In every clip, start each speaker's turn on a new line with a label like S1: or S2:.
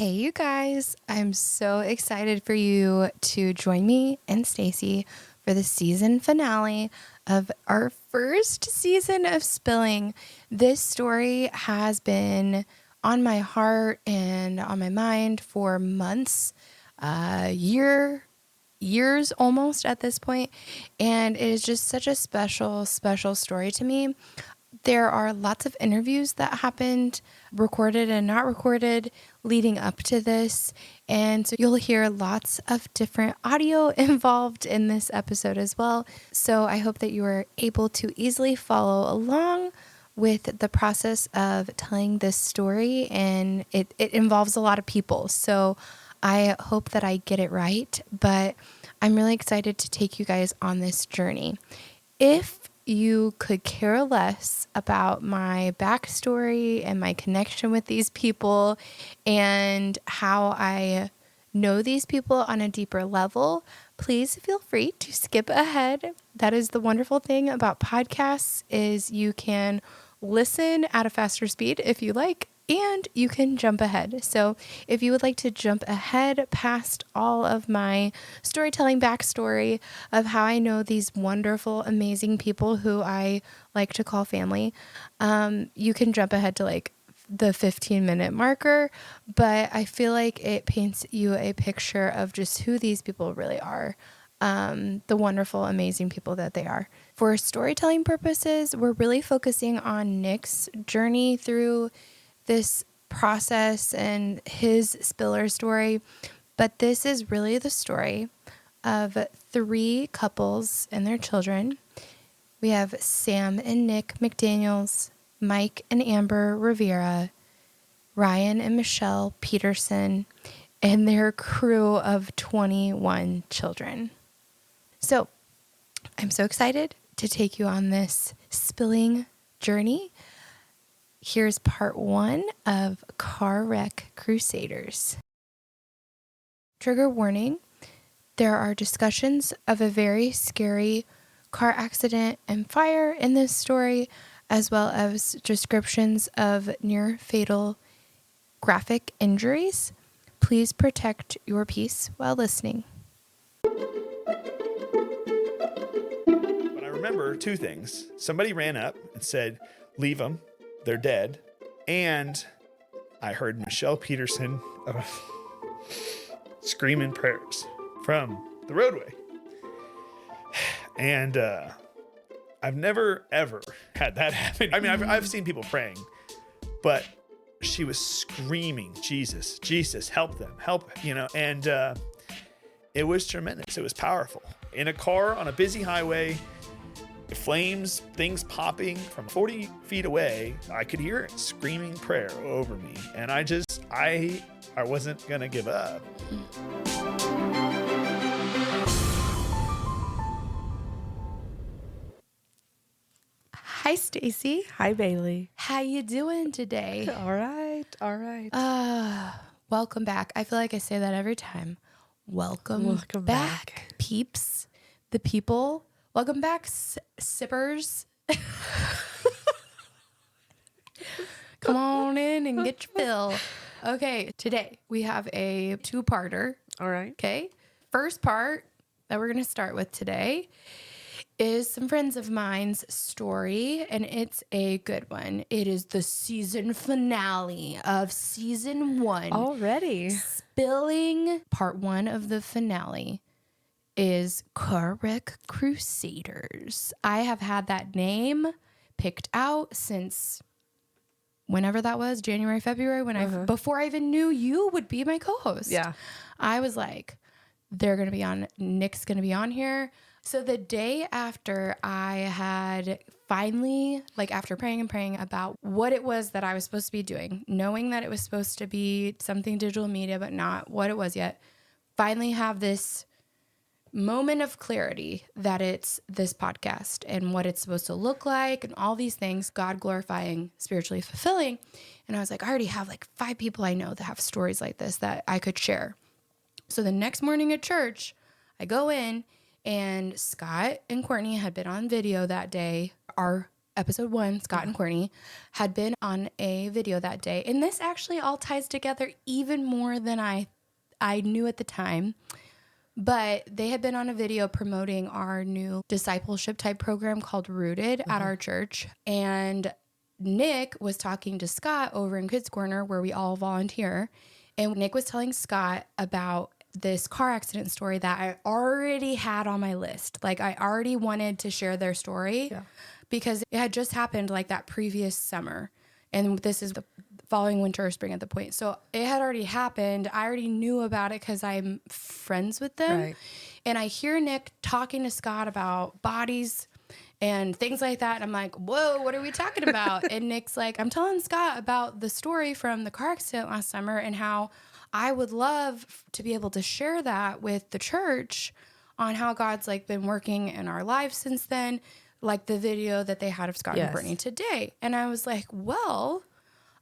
S1: Hey, you guys. I'm so excited for you to join me and Stacy for the season finale of our first season of Spilling. This story has been on my heart and on my mind for months, years almost at this point, and it is just such a special story to me. There are lots of interviews that happened, recorded and not recorded, leading up to this. And so you'll hear lots of different audio involved in this episode as well. So I hope that you are able to easily follow along with the process of telling this story. And it involves a lot of people. So I hope that I get it right. But I'm really excited to take you guys on this journey. If you could care less about my backstory and my connection with these people and how I know these people on a deeper level, please feel free to skip ahead. That is the wonderful thing about podcasts is you can listen at a faster speed if you like, and you can jump ahead. So if you would like to jump ahead past all of my storytelling backstory of how I know these wonderful, amazing people who I like to call family, you can jump ahead to like the 15-minute marker. But I feel like it paints you a picture of just who these people really are. The wonderful, amazing people that they are. For storytelling purposes, we're really focusing on Nick's journey through this process and his spiller story, but this is really the story of three couples and their children. We have Sam and Nick McDaniels, Mike and Amber Rivera, Ryan and Michelle Peterson, and their crew of 21 children. So I'm so excited to take you on this spilling journey. Here's part one of Car Wreck Crusaders. Trigger warning, there are discussions of a very scary car accident and fire in this story, as well as descriptions of near fatal graphic injuries. Please protect your peace while listening.
S2: But I remember two things. Somebody ran up and said, "Leave them. They're dead." And I heard Michelle Peterson screaming prayers from the roadway. And I've never, ever had that happen. I mean, I've seen people praying, but she was screaming, Jesus, Jesus, help them, help, and it was tremendous. It was powerful. In a car on a busy highway, flames, things popping from 40 feet away, I could hear it screaming prayer over me. And I wasn't going to give up.
S1: Hi, Stacy.
S3: Hi, Bailey.
S1: How you doing today?
S3: All right.
S1: Welcome back. I feel like I say that every time. Welcome back, peeps, the people. Welcome back, sippers. Come on in and get your fill. Okay, today we have a two-parter.
S3: All right.
S1: Okay, first part that we're going to start with today is some friends of mine's story, and it's a good one. It is the season finale of season 1.
S3: Already.
S1: Spilling. Part 1 of the finale is Car Wreck Crusaders. I have had that name picked out since whenever that was, January, February, before I even knew you would be my co-host.
S3: Yeah.
S1: I was like, they're going to be on, Nick's going to be on here. So the day after I had finally, after praying about what it was that I was supposed to be doing, knowing that it was supposed to be something digital media, but not what it was yet, finally have this moment of clarity that it's this podcast and what it's supposed to look like and all these things, God glorifying, spiritually fulfilling. And I was like, I already have 5 people I know that have stories like this that I could share. So the next morning at church, I go in and Scott and Courtney had been on video that day, our episode 1, Scott and Courtney, had been on a video that day. And this actually all ties together even more than I knew at the time. But they had been on a video promoting our new discipleship type program called Rooted at our church. And Nick was talking to Scott over in Kids Corner, where we all volunteer. And Nick was telling Scott about this car accident story that I already had on my list. Like, I already wanted to share their story because it had just happened like that previous summer. And this is the following winter or spring at the point. So it had already happened. I already knew about it because I'm friends with them.
S3: Right.
S1: And I hear Nick talking to Scott about bodies and things like that. And I'm like, whoa, what are we talking about? And Nick's like, I'm telling Scott about the story from the car accident last summer and how I would love to be able to share that with the church on how God's like been working in our lives since then, like the video that they had of Scott and Brittany today. And I was like, well,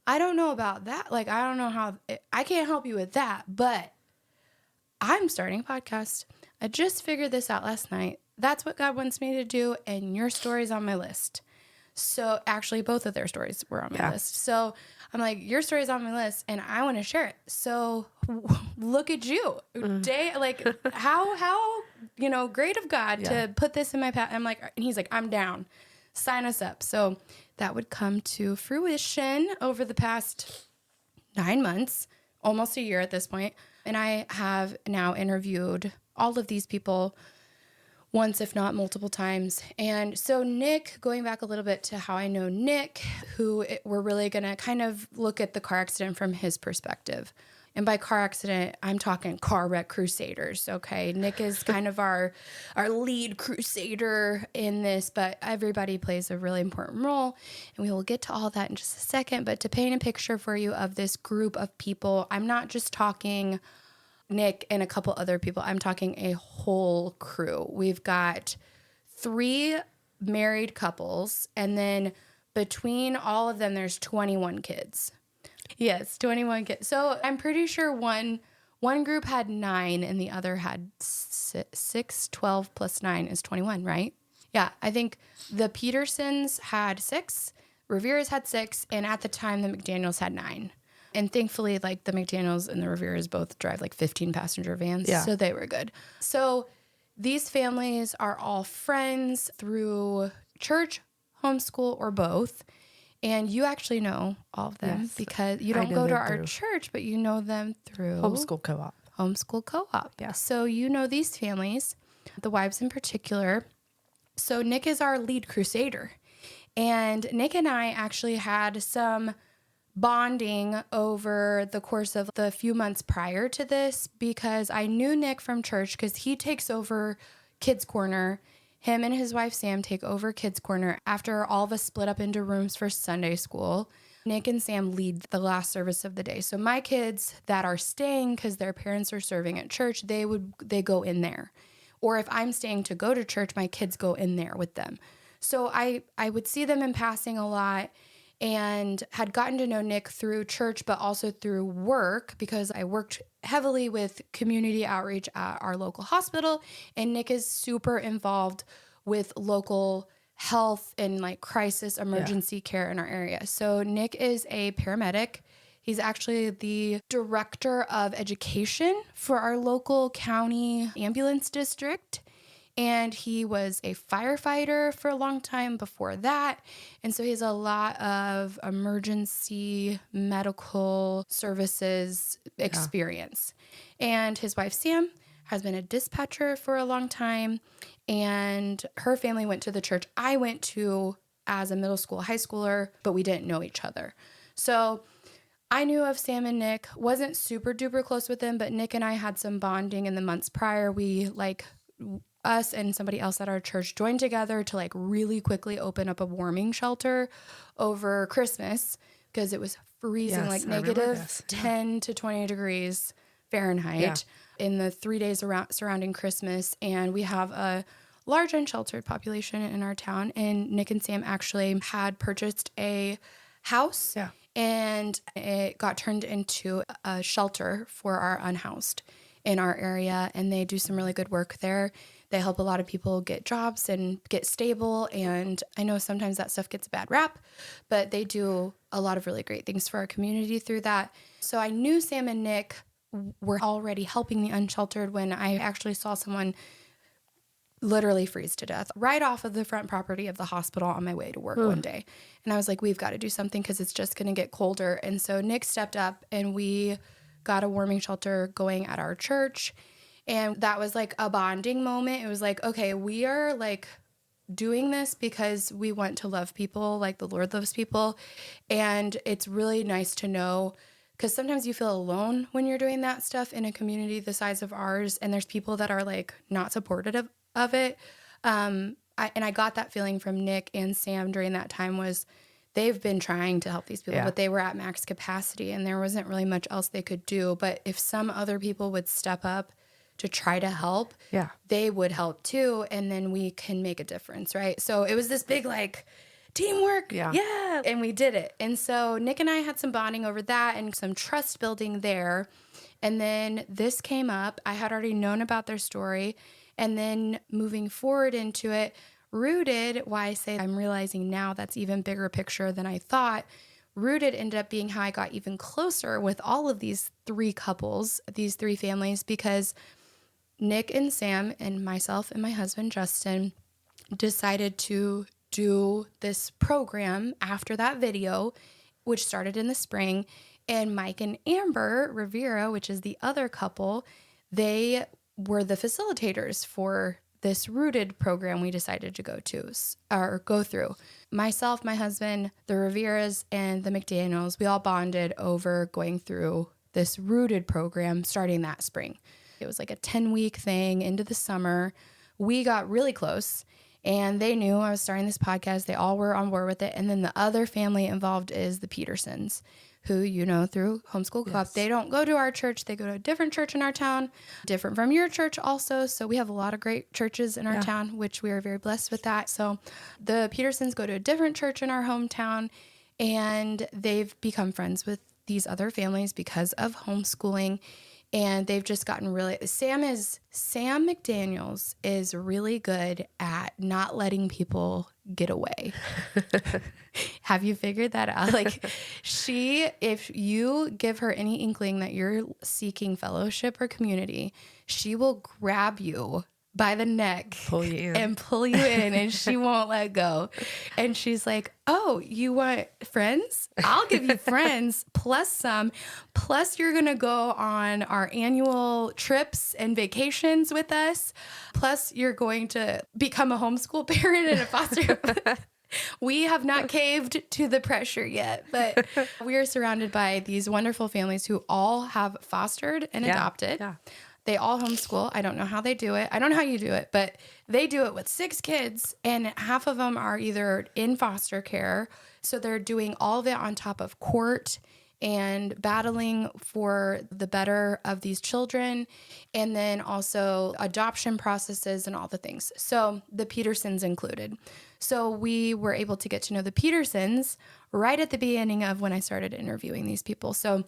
S1: I don't know about that. Like, I don't know how, I can't help you with that, but I'm starting a podcast. I just figured this out last night. That's what God wants me to do. And your story's on my list. So actually both of their stories were on my list. So I'm like, your story's on my list and I want to share it. So look at you. How, great of God to put this in my path. I'm like, and he's like, I'm down. Sign us up. So that would come to fruition over the past 9 months, almost a year at this point. And I have now interviewed all of these people once, if not multiple times. And so Nick, going back a little bit to how I know Nick, we're really going to kind of look at the car accident from his perspective. And by car accident, I'm talking car wreck Crusaders, okay? Nick is kind of our lead crusader in this, but everybody plays a really important role. And we will get to all that in just a second. But to paint a picture for you of this group of people, I'm not just talking Nick and a couple other people. I'm talking a whole crew. We've got 3 married couples, and then between all of them, there's 21 kids. Yes, 21 kids. So I'm pretty sure one group had 9 and the other had 6. 12 plus 9 is 21, right? Yeah, I think the Petersons had 6, Riveras had 6, and at the time the McDaniels had 9. And thankfully, like, the McDaniels and the Riveras both drive like 15 passenger vans. Yeah. So they were good. So these families are all friends through church, homeschool, or both. And you actually know all of them because you don't go to our church, but you know them through
S3: Homeschool Co-op.
S1: Homeschool Co-op. Yeah. So you know these families, the wives in particular. So Nick is our lead crusader. And Nick and I actually had some bonding over the course of the few months prior to this because I knew Nick from church because he takes over Kids Corner. Him and his wife Sam take over Kids Corner after all of us split up into rooms for Sunday school. Nick and Sam lead the last service of the day. So my kids that are staying because their parents are serving at church, they go in there. Or if I'm staying to go to church, my kids go in there with them. So I would see them in passing a lot and had gotten to know Nick through church, but also through work because I worked heavily with community outreach at our local hospital. And Nick is super involved with local health and like crisis emergency care in our area. So Nick is a paramedic. He's actually the director of education for our local county ambulance district. And he was a firefighter for a long time before that. And so he has a lot of emergency medical services experience. And his wife, Sam, has been a dispatcher for a long time. And her family went to the church I went to as a middle school, high schooler, but we didn't know each other. So I knew of Sam and Nick, wasn't super duper close with them, but Nick and I had some bonding in the months prior. Us and somebody else at our church joined together to like really quickly open up a warming shelter over Christmas because it was freezing, like negative 10 to 20 degrees Fahrenheit in the 3 days surrounding Christmas. And we have a large unsheltered population in our town. And Nick and Sam actually had purchased a house and it got turned into a shelter for our unhoused in our area. And they do some really good work there. They help a lot of people get jobs and get stable. And I know sometimes that stuff gets a bad rap, but they do a lot of really great things for our community through that. So I knew Sam and Nick were already helping the unsheltered when I actually saw someone literally freeze to death right off of the front property of the hospital on my way to work one day. And I was like, we've got to do something because it's just going to get colder. And so Nick stepped up and we got a warming shelter going at our church. And that was like a bonding moment. It was like, okay, we are like doing this because we want to love people like the Lord loves people. And it's really nice to know, because sometimes you feel alone when you're doing that stuff in a community the size of ours. And there's people that are like not supportive of it. I got that feeling from Nick and Sam during that time was they've been trying to help these people, but they were at max capacity and there wasn't really much else they could do. But if some other people would step up to try to help, they would help too. And then we can make a difference, right? So it was this big like teamwork. Yeah. And we did it. And so Nick and I had some bonding over that and some trust building there. And then this came up. I had already known about their story. And then moving forward into it, Rooted, why I say I'm realizing now that's even bigger picture than I thought. Rooted ended up being how I got even closer with all of these three couples, these three families, because Nick and Sam and myself and my husband, Justin, decided to do this program after that video, which started in the spring. And Mike and Amber Rivera, which is the other couple, they were the facilitators for this Rooted program we decided to go through. Myself, my husband, the Riveras, and the McDaniels, we all bonded over going through this Rooted program starting that spring. It was like a 10-week thing into the summer. We got really close, and they knew I was starting this podcast. They all were on board with it. And then the other family involved is the Petersons, who you know through Homeschool Co-op. They don't go to our church. They go to a different church in our town, different from your church also. So we have a lot of great churches in our town, which we are very blessed with that. So the Petersons go to a different church in our hometown, and they've become friends with these other families because of homeschooling. And they've just gotten really, Sam McDaniels is really good at not letting people get away. Have you figured that out? Like if you give her any inkling that you're seeking fellowship or community, she will grab you by the neck and pull you in, and she won't let go. And she's like, oh, you want friends? I'll give you friends plus some. Plus you're going to go on our annual trips and vacations with us. Plus you're going to become a homeschool parent and a foster. We have not caved to the pressure yet, but we are surrounded by these wonderful families who all have fostered and adopted. Yeah. They all homeschool. I don't know how they do it. I don't know how you do it, but they do it with 6 kids, and half of them are either in foster care. So they're doing all of it on top of court and battling for the better of these children, and then also adoption processes and all the things. So the Petersons included. So we were able to get to know the Petersons right at the beginning of when I started interviewing these people. So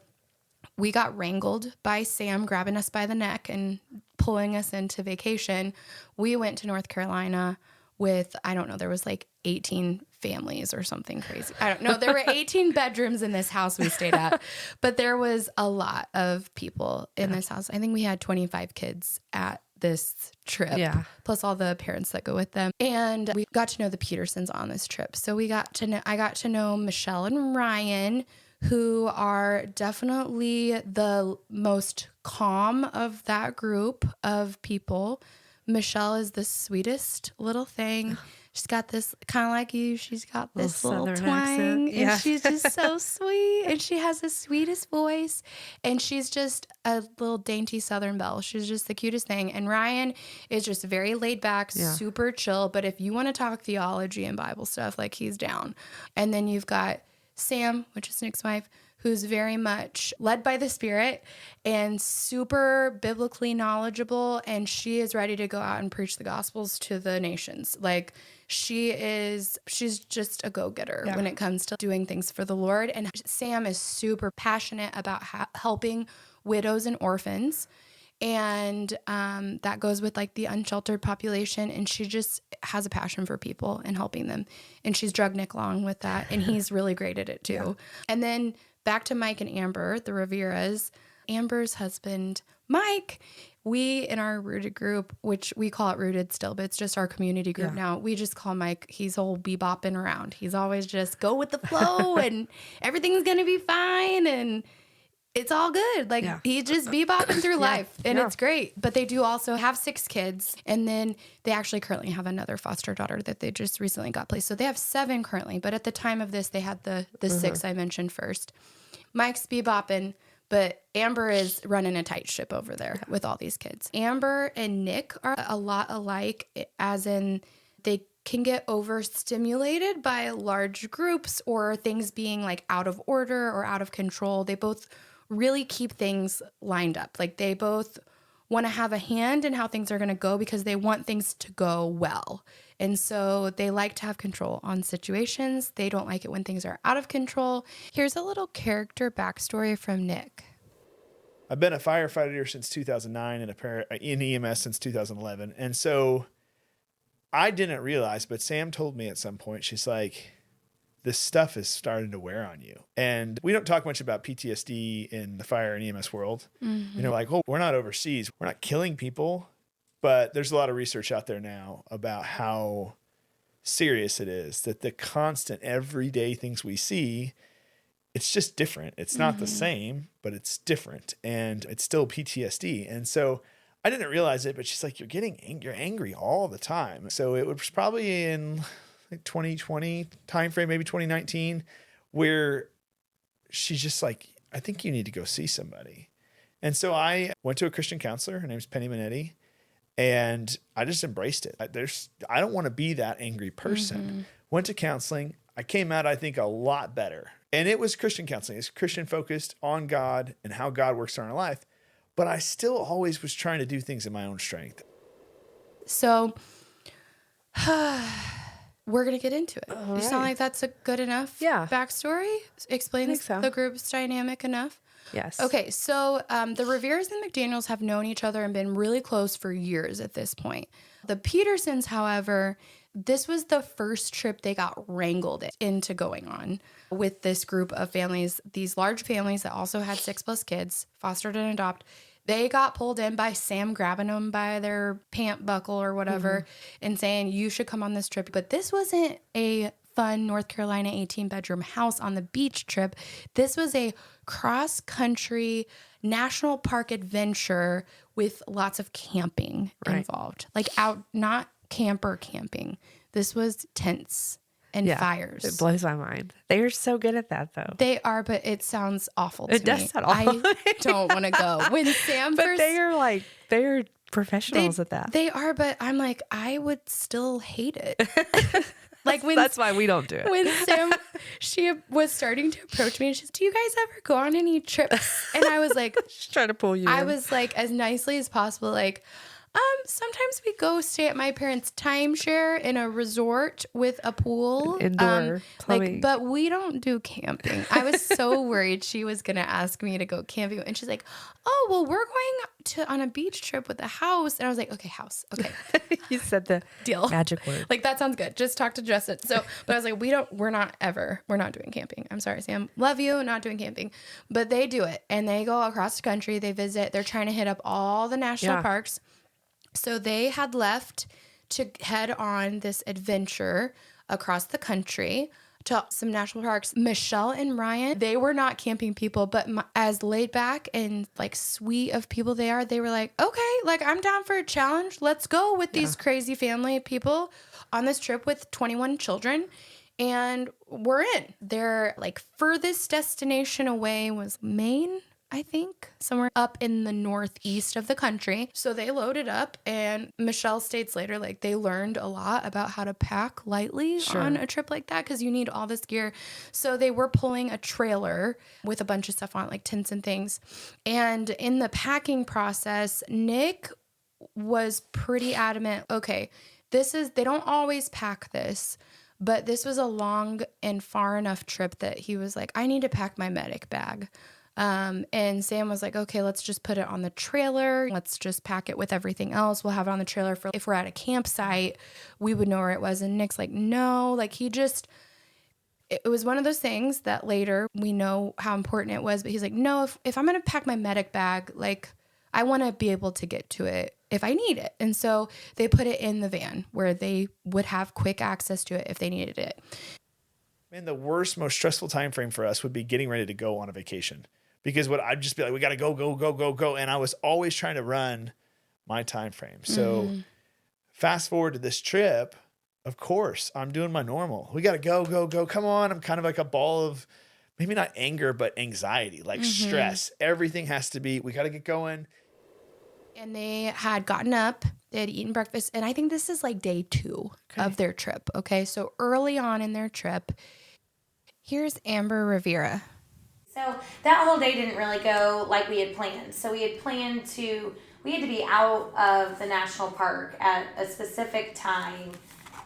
S1: we got wrangled by Sam grabbing us by the neck and pulling us into vacation. We went to North Carolina with, I don't know, there was like 18 families or something crazy. I don't know. There were 18 bedrooms in this house we stayed at, but there was a lot of people in this house. I think we had 25 kids at this trip, plus all the parents that go with them. And we got to know the Petersons on this trip. So I got to know Michelle and Ryan, who are definitely the most calm of that group of people. Michelle is the sweetest little thing. She's got this, kind of like you, she's got this little twang. Accent. And she's just so sweet. And she has the sweetest voice. And she's just a little dainty Southern belle. She's just the cutest thing. And Ryan is just very laid back, super chill. But if you want to talk theology and Bible stuff, like he's down. And then you've got Sam, which is Nick's wife, who's very much led by the Spirit and super biblically knowledgeable. And she is ready to go out and preach the gospels to the nations. Like she's just a go-getter when it comes to doing things for the Lord. And Sam is super passionate about helping widows and orphans. And that goes with like the unsheltered population. And she just has a passion for people and helping them. And she's drugged Nick along with that. And he's really great at it too. Yeah. And then back to Mike and Amber, the Riveras. Amber's husband, Mike, we in our Rooted group, which we call it Rooted still, but it's just our community group now. We just call Mike, he's all bebopping around. He's always just go with the flow and everything's going to be fine. And it's all good. Like he's just bebopping through life and it's great. But they do also have 6 kids. And then they actually currently have another foster daughter that they just recently got placed. So they have 7 currently. But at the time of this, they had the 6 I mentioned first. Mike's bebopping. But Amber is running a tight ship over there with all these kids. Amber and Nick are a lot alike, as in they can get overstimulated by large groups or things being like out of order or out of control. They both really keep things lined up. Like they both want to have a hand in how things are going to go because they want things to go well. And so they like to have control on situations. They don't like it when things are out of control. Here's a little character backstory from Nick.
S2: I've been a firefighter since 2009 and in EMS since 2011. And so I didn't realize, but Sam told me at some point, she's like, this stuff is starting to wear on you. And we don't talk much about PTSD in the fire and EMS world. Mm-hmm. You know, like, oh, we're not overseas. We're not killing people. But there's a lot of research out there now about how serious it is, that the constant everyday things we see, it's just different. It's not the same, but it's different. And it's still PTSD. And so I didn't realize it, but she's like, you're angry all the time. So it was probably in like 2020 timeframe, maybe 2019, where she's just like, I think you need to go see somebody. And so I went to a Christian counselor. Her name's Penny Minetti. And I just embraced it. I don't want to be that angry person. Mm-hmm. Went to counseling. I came out, I think, a lot better. And it was Christian counseling. It's Christian focused on God and how God works in our life. But I still always was trying to do things in my own strength.
S1: So we're going to get into it. You sound like that's a good enough backstory? Explains the group's dynamic enough?
S3: Yes.
S1: Okay, so the Riveras and McDaniels have known each other and been really close for years at this point. The Petersons, however, this was the first trip they got wrangled into going on with this group of families, these large families that also had 6+ kids, fostered and adopt. They got pulled in by Sam grabbing them by their pant buckle or whatever and saying, you should come on this trip. But this wasn't a fun North Carolina 18-bedroom house on the beach trip. This was a cross-country national park adventure with lots of camping involved. Like out, not camper camping. This was tents and fires.
S3: It blows my mind. They are so good at that, though.
S1: They are, but it sounds awful to me.
S3: It does sound awful.
S1: I don't want to go. When Sam
S3: but they are professionals at that.
S1: They are, but I'm like, I would still hate it. Like when
S3: that's why we don't do it.
S1: When Sam, she was starting to approach me and she said, do you guys ever go on any trips? And I was like,
S3: she's trying to pull you
S1: I
S3: in.
S1: was like, as nicely as possible, like, sometimes we go stay at my parents' timeshare in a resort with a pool.
S3: Indoor plumbing.
S1: But we don't do camping. I was so worried she was going to ask me to go camping. And she's like, oh, well, we're going on a beach trip with a house. And I was like, okay, house. Okay.
S3: You said the
S1: deal.
S3: Magic word.
S1: Like, that sounds good. Just talk to Justin. So, but I was like, we're not doing camping. I'm sorry, Sam. Love you. Not doing camping. But they do it. And they go across the country. They visit. They're trying to hit up all the national parks. So they had left to head on this adventure across the country to some national parks. Michelle and Ryan, they were not camping people, but as laid back and like sweet of people they are, they were like, okay, like I'm down for a challenge. Let's go with these crazy family people on this trip with 21 children. And we're in. Their like furthest destination away was Maine, I think, somewhere up in the northeast of the country. So they loaded up, and Michelle states later, like, they learned a lot about how to pack lightly on a trip like that because you need all this gear. So they were pulling a trailer with a bunch of stuff on it, like tents and things. And in the packing process, Nick was pretty adamant, okay, they don't always pack this, but this was a long and far enough trip that he was like, I need to pack my medic bag. And Sam was like, okay, let's just put it on the trailer. Let's just pack it with everything else. We'll have it on the trailer for if we're at a campsite, we would know where it was. And Nick's like, no, like it was one of those things that later we know how important it was. But he's like, no, if I'm going to pack my medic bag, like I want to be able to get to it if I need it. And so they put it in the van where they would have quick access to it if they needed it.
S2: Man, the worst, most stressful time frame for us would be getting ready to go on a vacation. Because I'd just be like, we got to go. And I was always trying to run my time frame. So fast forward to this trip, of course, I'm doing my normal. We got to go. Come on. I'm kind of like a ball of maybe not anger, but anxiety, like stress. Everything has to be, we got to get going.
S1: And they had gotten up, they had eaten breakfast. And I think this is like day 2 of their trip. Okay. So early on in their trip, here's Amber Rivera.
S4: So that whole day didn't really go like we had planned. So we had to be out of the national park at a specific time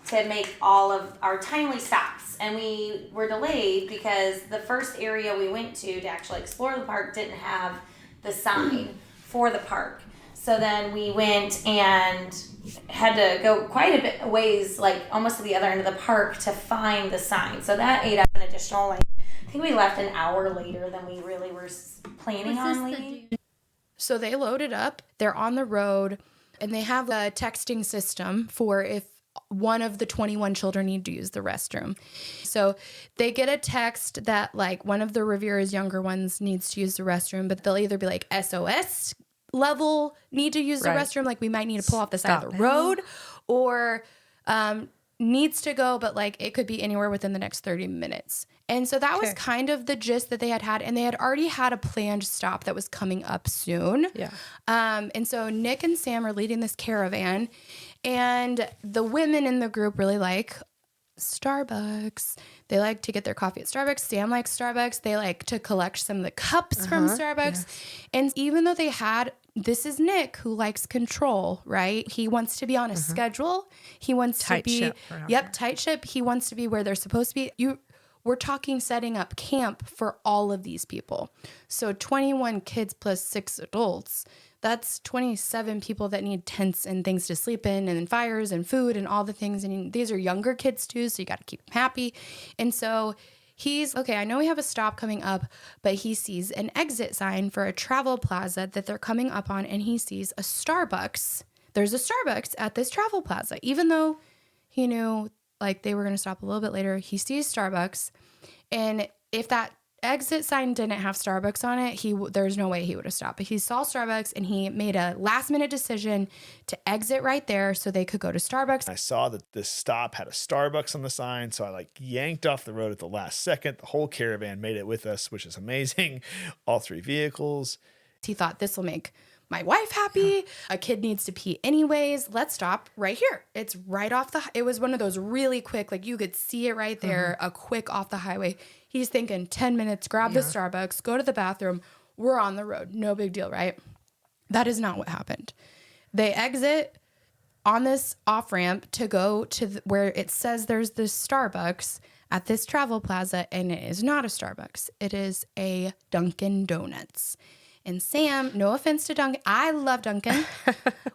S4: to make all of our timely stops. And we were delayed because the first area we went to actually explore the park didn't have the sign for the park. So then we went and had to go quite a bit ways, like almost to the other end of the park to find the sign. So that ate up an additional, I think we left an hour later than we really were planning on leaving.
S1: So they loaded up, they're on the road, and they have a texting system for if one of the 21 children need to use the restroom. So they get a text that like one of the Rivera's younger ones needs to use the restroom, but they'll either be like SOS level need to use the restroom, like we might need to pull off the side of the road, or needs to go, but like it could be anywhere within the next 30 minutes. And so that was kind of the gist that they had, and they had already had a planned stop that was coming up soon.
S3: Yeah.
S1: And so Nick and Sam are leading this caravan, and the women in the group really like Starbucks. They like to get their coffee at Starbucks. Sam likes Starbucks. They like to collect some of the cups from Starbucks. Yes. And even though this is Nick who likes control, right? He wants to be on a schedule. He wants
S3: tight
S1: to be,
S3: ship
S1: tight ship. He wants to be where they're supposed to be. We're talking setting up camp for all of these people. So 21 kids plus 6 adults. That's 27 people that need tents and things to sleep in, and fires and food and all the things. And these are younger kids too, so you got to keep them happy. And so he's, okay, I know we have a stop coming up, but he sees an exit sign for a travel plaza that they're coming up on, and he sees a Starbucks. There's a Starbucks at this travel plaza. Even though he knew like they were going to stop a little bit later, he sees Starbucks. And if that exit sign didn't have Starbucks on it, there's no way he would have stopped. But he saw Starbucks, and he made a last minute decision to exit right there so they could go to Starbucks.
S2: I saw that this stop had a Starbucks on the sign, so I like yanked off the road at the last second. The whole caravan made it with us, which is amazing. All 3 vehicles.
S1: He thought, this will make my wife happy. A kid needs to pee anyways. Let's stop right here. It's right off it was one of those really quick, like you could see it right there, a quick off the highway. He's thinking 10 minutes, grab the Starbucks, go to the bathroom. We're on the road. No big deal, right? That is not what happened. They exit on this off ramp to go to where it says there's this Starbucks at this travel plaza, and it is not a Starbucks. It is a Dunkin' Donuts. And Sam, no offense to Dunkin', I love Dunkin'.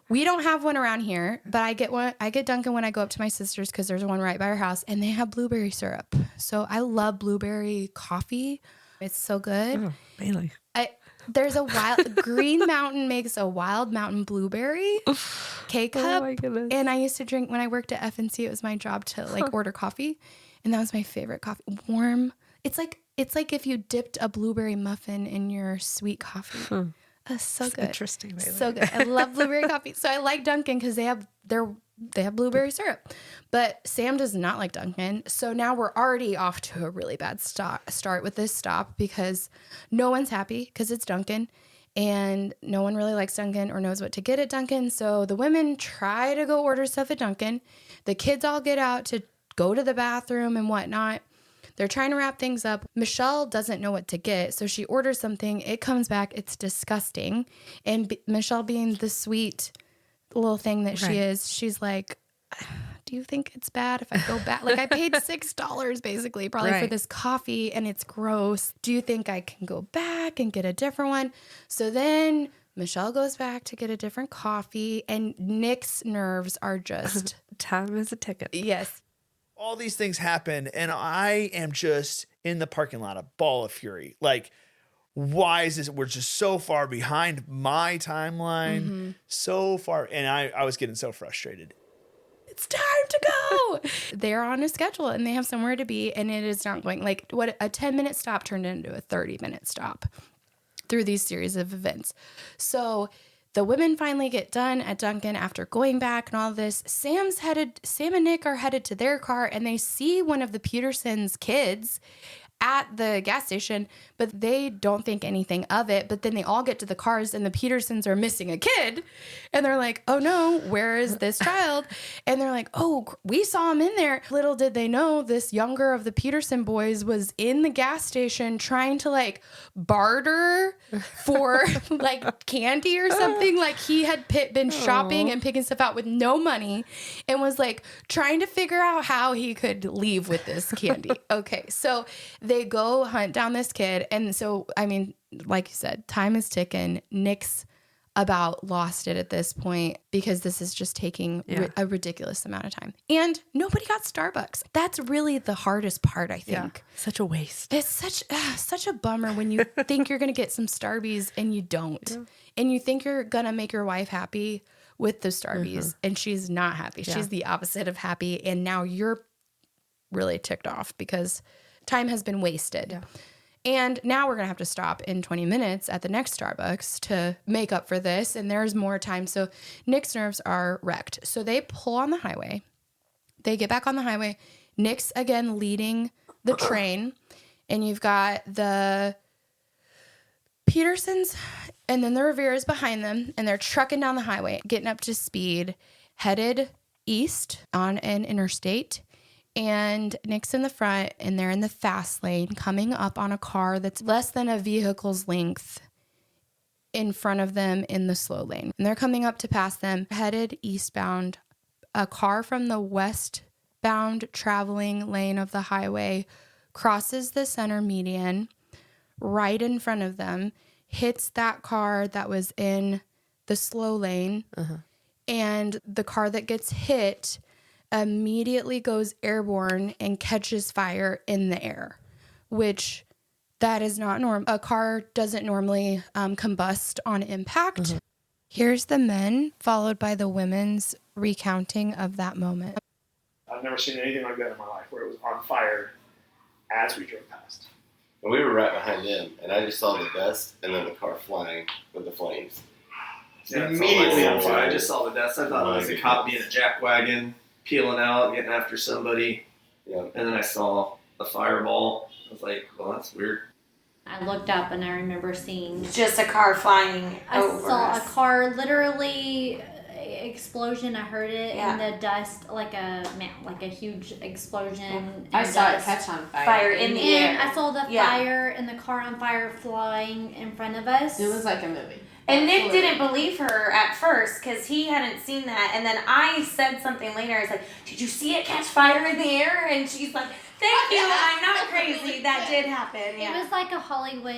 S1: We don't have one around here, but I get Dunkin' when I go up to my sister's because there's one right by our house, and they have blueberry syrup. So I love blueberry coffee. It's so good.
S3: Oh, really?
S1: There's a Green Mountain makes a Wild Mountain blueberry K-cup.
S3: Oh my goodness.
S1: And I used to drink when I worked at FNC. It was my job to like order coffee, and that was my favorite coffee. Warm. It's like if you dipped a blueberry muffin in your sweet coffee. That's so good.
S3: Interesting. Really.
S1: So good. I love blueberry coffee. So I like Dunkin' because they have blueberry syrup. But Sam does not like Dunkin'. So now we're already off to a really bad start with this stop because no one's happy because it's Dunkin'. And no one really likes Dunkin' or knows what to get at Dunkin'. So the women try to go order stuff at Dunkin'. The kids all get out to go to the bathroom and whatnot. They're trying to wrap things up. Michelle doesn't know what to get, so she orders something. It comes back. It's disgusting. And Michelle, being the sweet little thing that she is, she's like, do you think it's bad if I go back? Like I paid $6 basically probably for this coffee and it's gross. Do you think I can go back and get a different one? So then Michelle goes back to get a different coffee and Nick's nerves are just...
S3: Time is a ticket.
S1: Yes.
S2: All these things happen and I am just in the parking lot, a ball of fury. Like, why is this? We're just so far behind my timeline, so far. And I was getting so frustrated.
S1: It's time to go. They're on a schedule and they have somewhere to be. And it is not going like what a 10-minute stop turned into a 30-minute stop through these series of events. So the women finally get done at Dunkin' after going back and all this. Sam and Nick are headed to their car and they see one of the Petersons' kids at the gas station, but they don't think anything of it. But then they all get to the cars and the Petersons are missing a kid. And they're like, oh no, where is this child? And they're like, oh, we saw him in there. Little did they know this younger of the Peterson boys was in the gas station trying to like barter for like candy or something. Like he had been shopping and picking stuff out with no money and was like trying to figure out how he could leave with this candy. Okay, so they go hunt down this kid. And so, I mean, like you said, time is ticking. Nick's about lost it at this point because this is just taking a ridiculous amount of time. And nobody got Starbucks. That's really the hardest part, I think.
S3: Yeah. Such a waste.
S1: It's such a bummer when you think you're going to get some Starbies and you don't. Yeah. And you think you're going to make your wife happy with the Starbies and she's not happy. Yeah. She's the opposite of happy. And now you're really ticked off because time has been wasted. Yeah. And now we're going to have to stop in 20 minutes at the next Starbucks to make up for this. And there's more time. So Nick's nerves are wrecked. So they pull on the highway. They get back on the highway. Nick's again leading the train. And you've got the Petersons and then the Riveras behind them. And they're trucking down the highway, getting up to speed, headed east on an interstate. And Nick's in the front, and they're in the fast lane, coming up on a car that's less than a vehicle's length in front of them in the slow lane. And they're coming up to pass them, headed eastbound. A car from the westbound traveling lane of the highway crosses the center median right in front of them, hits that car that was in the slow lane, and the car that gets hit immediately goes airborne and catches fire in the air, which that is not normal. A car doesn't normally combust on impact. Here's the men, followed by the women's recounting of that moment.
S5: I've never seen anything like that in my life where it was on fire as we drove past.
S6: And we were right behind them, and I just saw the dust and then the car flying with the flames.
S5: Yeah,
S7: Immediately on fire. I just saw the dust. I thought it was a cop being a jackwagon, peeling out, getting after somebody.
S6: Yeah.
S7: And then I saw a fireball. I was like, well, that's weird.
S4: I looked up and I remember seeing
S8: just a car flying over
S4: I saw
S8: us.
S4: a car literally explosion. I heard it in the dust, like a huge explosion.
S8: I saw it catch on fire in the air.
S4: I saw the fire and the car on fire flying in front of us.
S8: It was like a movie. And Nick didn't believe her at first because he hadn't seen that. And then I said something later. I was like, did you see it catch fire in the air? And she's like, thank you. I'm not crazy. That did happen. Yeah.
S4: It was like a Hollywood,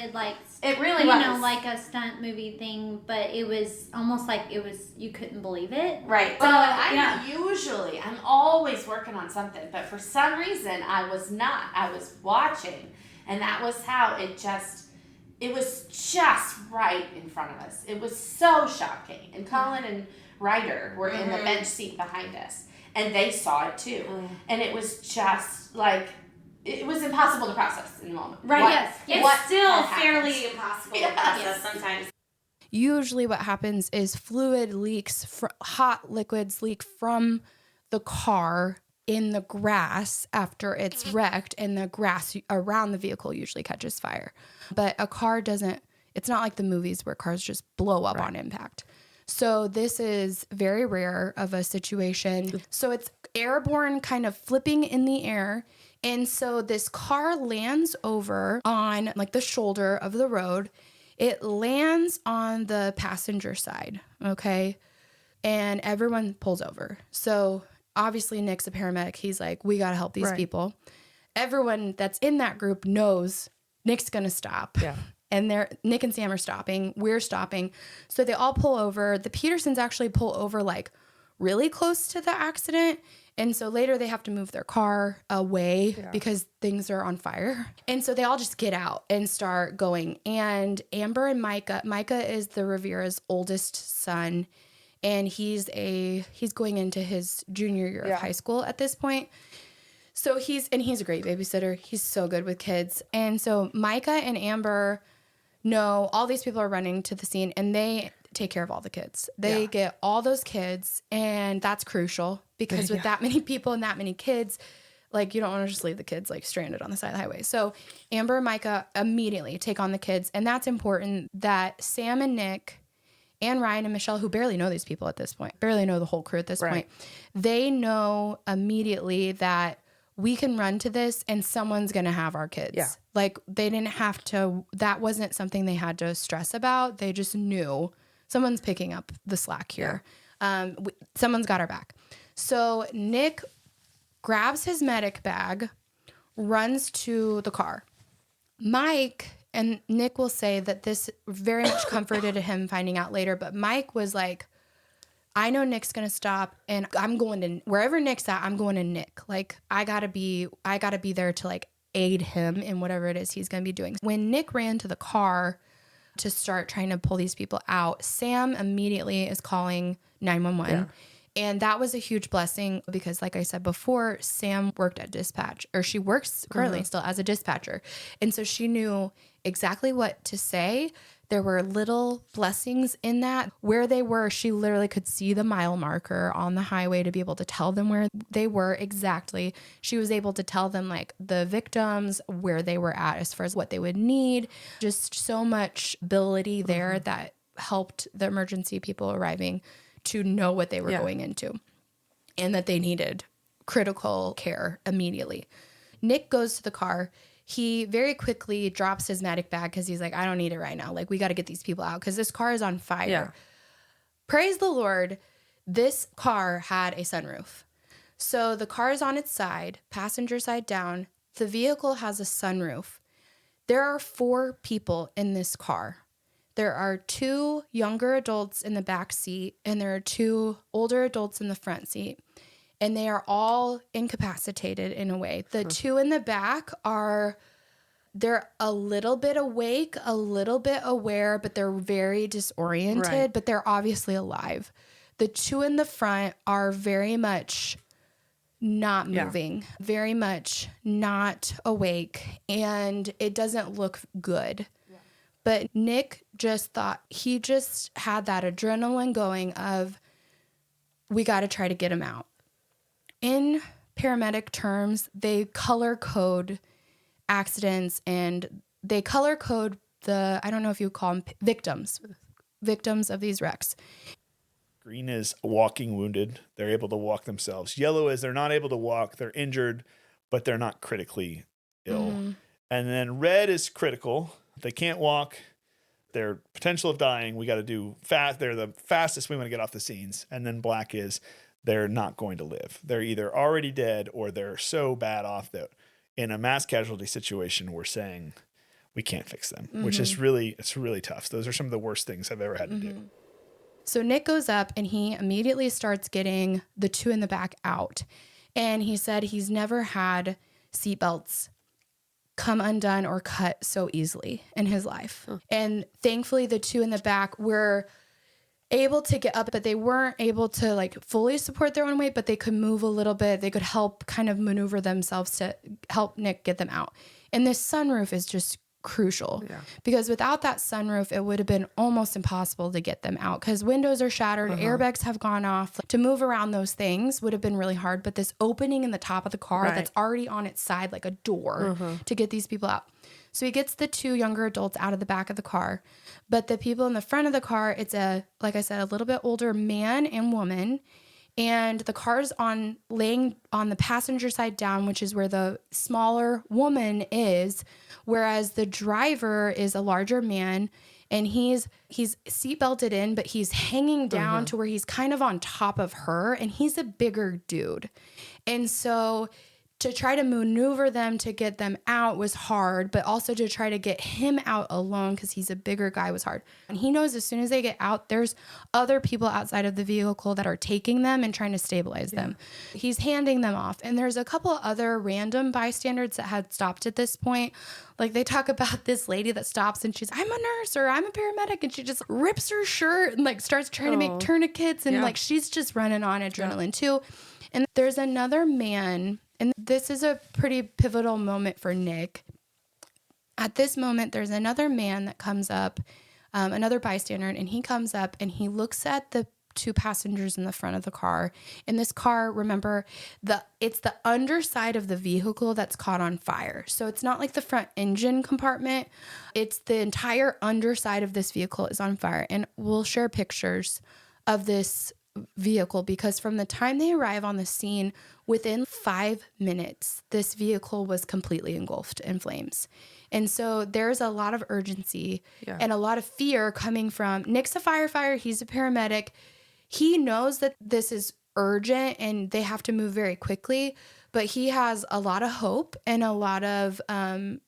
S8: it really
S4: you
S8: was.
S4: know, like a stunt movie thing, but it was almost like you couldn't believe it.
S8: Right.
S9: Well, I'm always working on something, but for some reason I was not. I was watching, and that was how it was just right in front of us. It was so shocking. And Colin and Ryder were in the bench seat behind us, and they saw it too. And it was just like, it was impossible to process in the moment.
S8: Right. It's still fairly impossible to process sometimes.
S1: Usually what happens is fluid leaks, hot liquids leak from the car in the grass after it's wrecked, and the grass around the vehicle usually catches fire. But a car doesn't, it's not like the movies where cars just blow up on impact. So this is very rare of a situation. So it's airborne, kind of flipping in the air. And so this car lands over on like the shoulder of the road. It lands on the passenger side, okay? And everyone pulls over. So obviously Nick's a paramedic. He's like, we got to help these
S3: Right.
S1: people. Everyone that's in that group knows Nick's going to stop.
S3: Yeah.
S1: And Nick and Sam are stopping. We're stopping. So they all pull over. The Petersons actually pull over like really close to the accident. And so later they have to move their car away because things are on fire. And so they all just get out and start going. And Amber and Micah is the Riveras' oldest son. And he's going into his junior year of high school at this point. So he's a great babysitter. He's so good with kids. And so Micah and Amber know all these people are running to the scene, and they take care of all the kids. They get all those kids, and that's crucial because with that many people and that many kids, like you don't want to just leave the kids like stranded on the side of the highway. So Amber and Micah immediately take on the kids, and that's important that Sam and Nick and Ryan and Michelle, who barely know these people at this point, barely know the whole crew at this point, they know immediately that we can run to this and someone's going to have our kids. Yeah. Like they didn't have to, that wasn't something they had to stress about. They just knew someone's picking up the slack here. Someone's got our back. So Nick grabs his medic bag, runs to the car. Mike and Nick will say that this very much comforted him finding out later, but Mike was like, I know Nick's going to stop and I'm going to wherever Nick's at, I'm going to Nick. Like I gotta be there to like aid him in whatever it is he's going to be doing. When Nick ran to the car to start trying to pull these people out, Sam immediately is calling 911. Yeah. And that was a huge blessing because like I said before, Sam worked at dispatch, or she works currently still as a dispatcher. And so she knew exactly what to say. There were little blessings in that. Where they were, she literally could see the mile marker on the highway to be able to tell them where they were exactly. She was able to tell them like the victims, where they were at as far as what they would need. Just so much ability there that helped the emergency people arriving to know what they were going into and that they needed critical care immediately. Nick goes to the car. He very quickly drops his medic bag because he's like, I don't need it right now. Like, we got to get these people out because this car is on fire. Yeah. Praise the Lord, this car had a sunroof. So the car is on its side, passenger side down. The vehicle has a sunroof. There are 4 people in this car. There are 2 younger adults in the back seat, and there are 2 older adults in the front seat. And they are all incapacitated in a way. The 2 in the back they're a little bit awake, a little bit aware, but they're very disoriented, but they're obviously alive. The 2 in the front are very much not moving, very much not awake, and it doesn't look good. Yeah. But Nick just thought, he just had that adrenaline going of, we got to try to get him out. In paramedic terms, they color code accidents and they color code I don't know if you call them victims of these wrecks.
S2: Green is walking wounded. They're able to walk themselves. Yellow is they're not able to walk. They're injured, but they're not critically ill. Mm-hmm. And then red is critical. They can't walk. They're potential of dying. We got to do fast. They're the fastest we want to get off the scenes. And then black is they're not going to live. They're either already dead or they're so bad off that in a mass casualty situation, we're saying we can't fix them, which is it's really tough. Those are some of the worst things I've ever had to do.
S1: So Nick goes up and he immediately starts getting the 2 in the back out. And he said he's never had seatbelts come undone or cut so easily in his life. And thankfully the 2 in the back were able to get up, but they weren't able to like fully support their own weight, but they could move a little bit. They could help kind of maneuver themselves to help Nick get them out. And this sunroof is just crucial because without that sunroof, it would have been almost impossible to get them out because windows are shattered, airbags have gone off. To move around those things would have been really hard, but this opening in the top of the car that's already on its side like a door to get these people out. So he gets the 2 younger adults out of the back of the car, but the people in the front of the car, it's like I said, a little bit older man and woman. And the car's laying on the passenger side down, which is where the smaller woman is, whereas the driver is a larger man and he's seat belted in, but he's hanging down to where he's kind of on top of her, and he's a bigger dude. And so to try to maneuver them to get them out was hard, but also to try to get him out alone because he's a bigger guy was hard. And he knows as soon as they get out, there's other people outside of the vehicle that are taking them and trying to stabilize them. He's handing them off. And there's a couple other random bystanders that had stopped at this point. Like they talk about this lady that stops and she's, I'm a nurse or I'm a paramedic. And she just rips her shirt and like starts trying to make tourniquets. And like she's just running on adrenaline too. And there's another man. And this is a pretty pivotal moment for Nick. At this moment, there's another man that comes up, another bystander, and he comes up and he looks at the two passengers in the front of the car. In this car, remember, it's the underside of the vehicle that's caught on fire. So it's not like the front engine compartment. It's the entire underside of this vehicle is on fire. And we'll share pictures of this vehicle because from the time they arrive on the scene, within 5 minutes, this vehicle was completely engulfed in flames. And so there's a lot of urgency and a lot of fear coming from Nick's a firefighter. He's a paramedic. He knows that this is urgent and they have to move very quickly, but he has a lot of hope and a lot of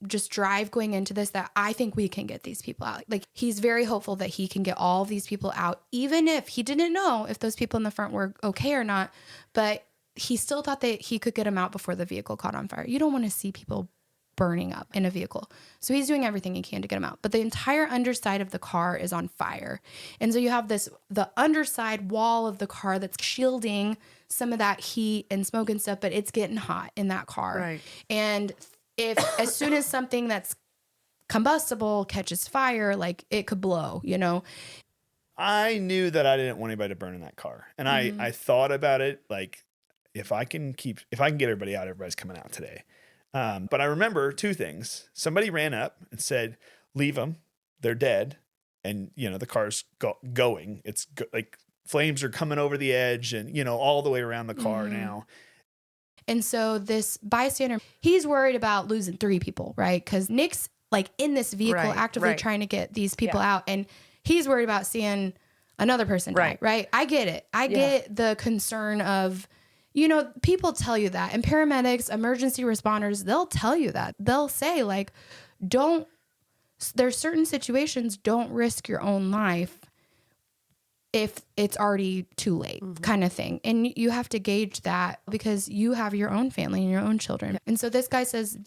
S1: just drive going into this that I think we can get these people out. Like he's very hopeful that he can get all these people out, even if he didn't know if those people in the front were okay or not, but he still thought that he could get them out before the vehicle caught on fire. You don't want to see people burning up in a vehicle. So he's doing everything he can to get them out. But the entire underside of the car is on fire. And so you have the underside wall of the car that's shielding some of that heat and smoke and stuff, but it's getting hot in that car.
S3: Right.
S1: And if as soon as something that's combustible catches fire, like it could blow, you know?
S2: I knew that I didn't want anybody to burn in that car. And I thought about it like, if I can get everybody out, everybody's coming out today. But I remember two things. Somebody ran up and said, leave them. They're dead. And, you know, the car's going. It's like flames are coming over the edge and, you know, all the way around the car now.
S1: And so this bystander, he's worried about losing 3 people, right? Because Nick's like in this vehicle actively trying to get these people out. And he's worried about seeing another person die, right? I get it. I get the concern of, you know, people tell you that. And paramedics, emergency responders, they'll tell you that. They'll say, like, there's certain situations, don't risk your own life if it's already too late, kind of thing. And you have to gauge that because you have your own family and your own children. And so this guy says,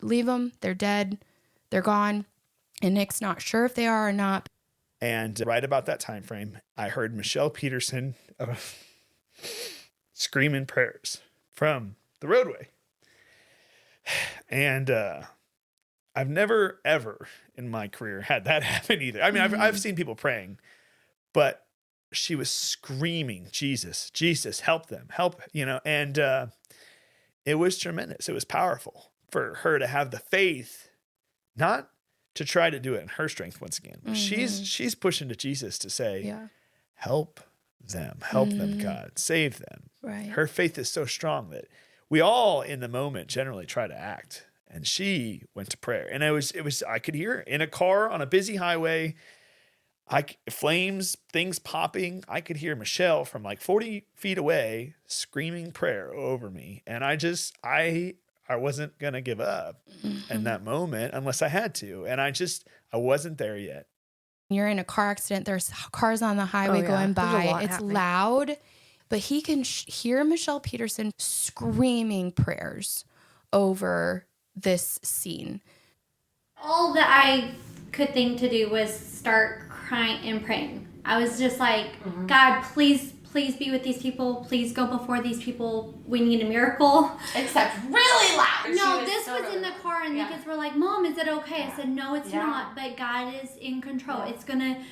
S1: leave them, they're dead, they're gone. And Nick's not sure if they are or not.
S2: And right about that time frame, I heard Michelle Peterson screaming prayers from the roadway. And I've never, ever in my career had that happen either. I mean, I've seen people praying, but she was screaming, Jesus, Jesus, help them, help, you know, and it was tremendous. It was powerful for her to have the faith, not to try to do it in her strength once again. She's pushing to Jesus to say, help them, God, save them.
S1: Right.
S2: Her faith is so strong that we all in the moment generally try to act, and she went to prayer. And it was I could hear in a car on a busy highway, flames, things popping. I could hear Michelle from like 40 feet away screaming prayer over me. And I wasn't going to give up in that moment unless I had to. And I wasn't there yet.
S1: You're in a car accident. There's cars on the highway going by. It's happening. Loud, but he can hear Michelle Peterson screaming prayers over this scene.
S8: All that I could think to do was start crying and praying. I was just like, God, please be with these people. Please go before these people. We need a miracle.
S9: Except really loud.
S8: No, this was in the car, and the kids were like, Mom, is it okay? I said, no, it's not, but God is in control. It's gonna,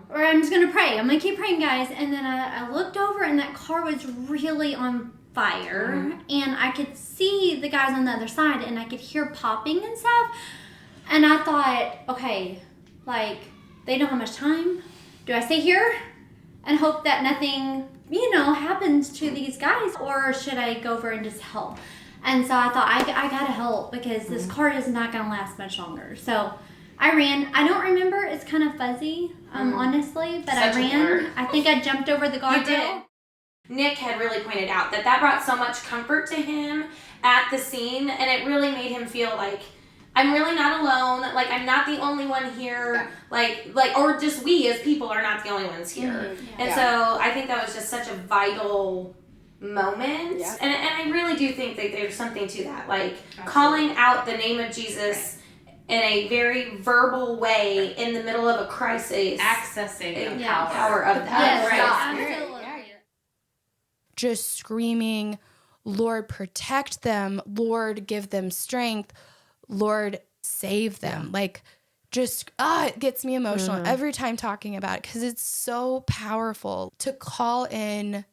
S8: or I'm just gonna pray. I'm gonna keep praying, guys. And then I looked over, and that car was really on fire, and I could see the guys on the other side, and I could hear popping and stuff. And I thought, okay, like, they don't have much time. Do I stay here and hope that nothing, happens to these guys, or should I go over and just help? And so I thought, I gotta help because this car is not gonna last much longer. So
S10: I ran. I don't remember. It's kind of fuzzy, honestly, but
S4: Such a
S10: I ran.
S4: blur.
S10: I think I jumped over the guardrail.
S4: You did. Nick had really pointed out that brought so much comfort to him at the scene, and it really made him feel like I'm really not alone. Like I'm not the only one here. Like, or just we as people are not the only ones here. And so I think that was just such a vital moment.
S3: Yeah.
S4: And I really do think that there's something to that. Like calling out the name of Jesus in a very verbal way in the middle of a crisis.
S9: Accessing the
S4: power of
S10: Yes,
S4: God.
S10: absolutely.
S1: Just screaming, Lord, protect them. Lord, give them strength. Lord, save them. Like, just, it gets me emotional every time talking about it because it's so powerful to call in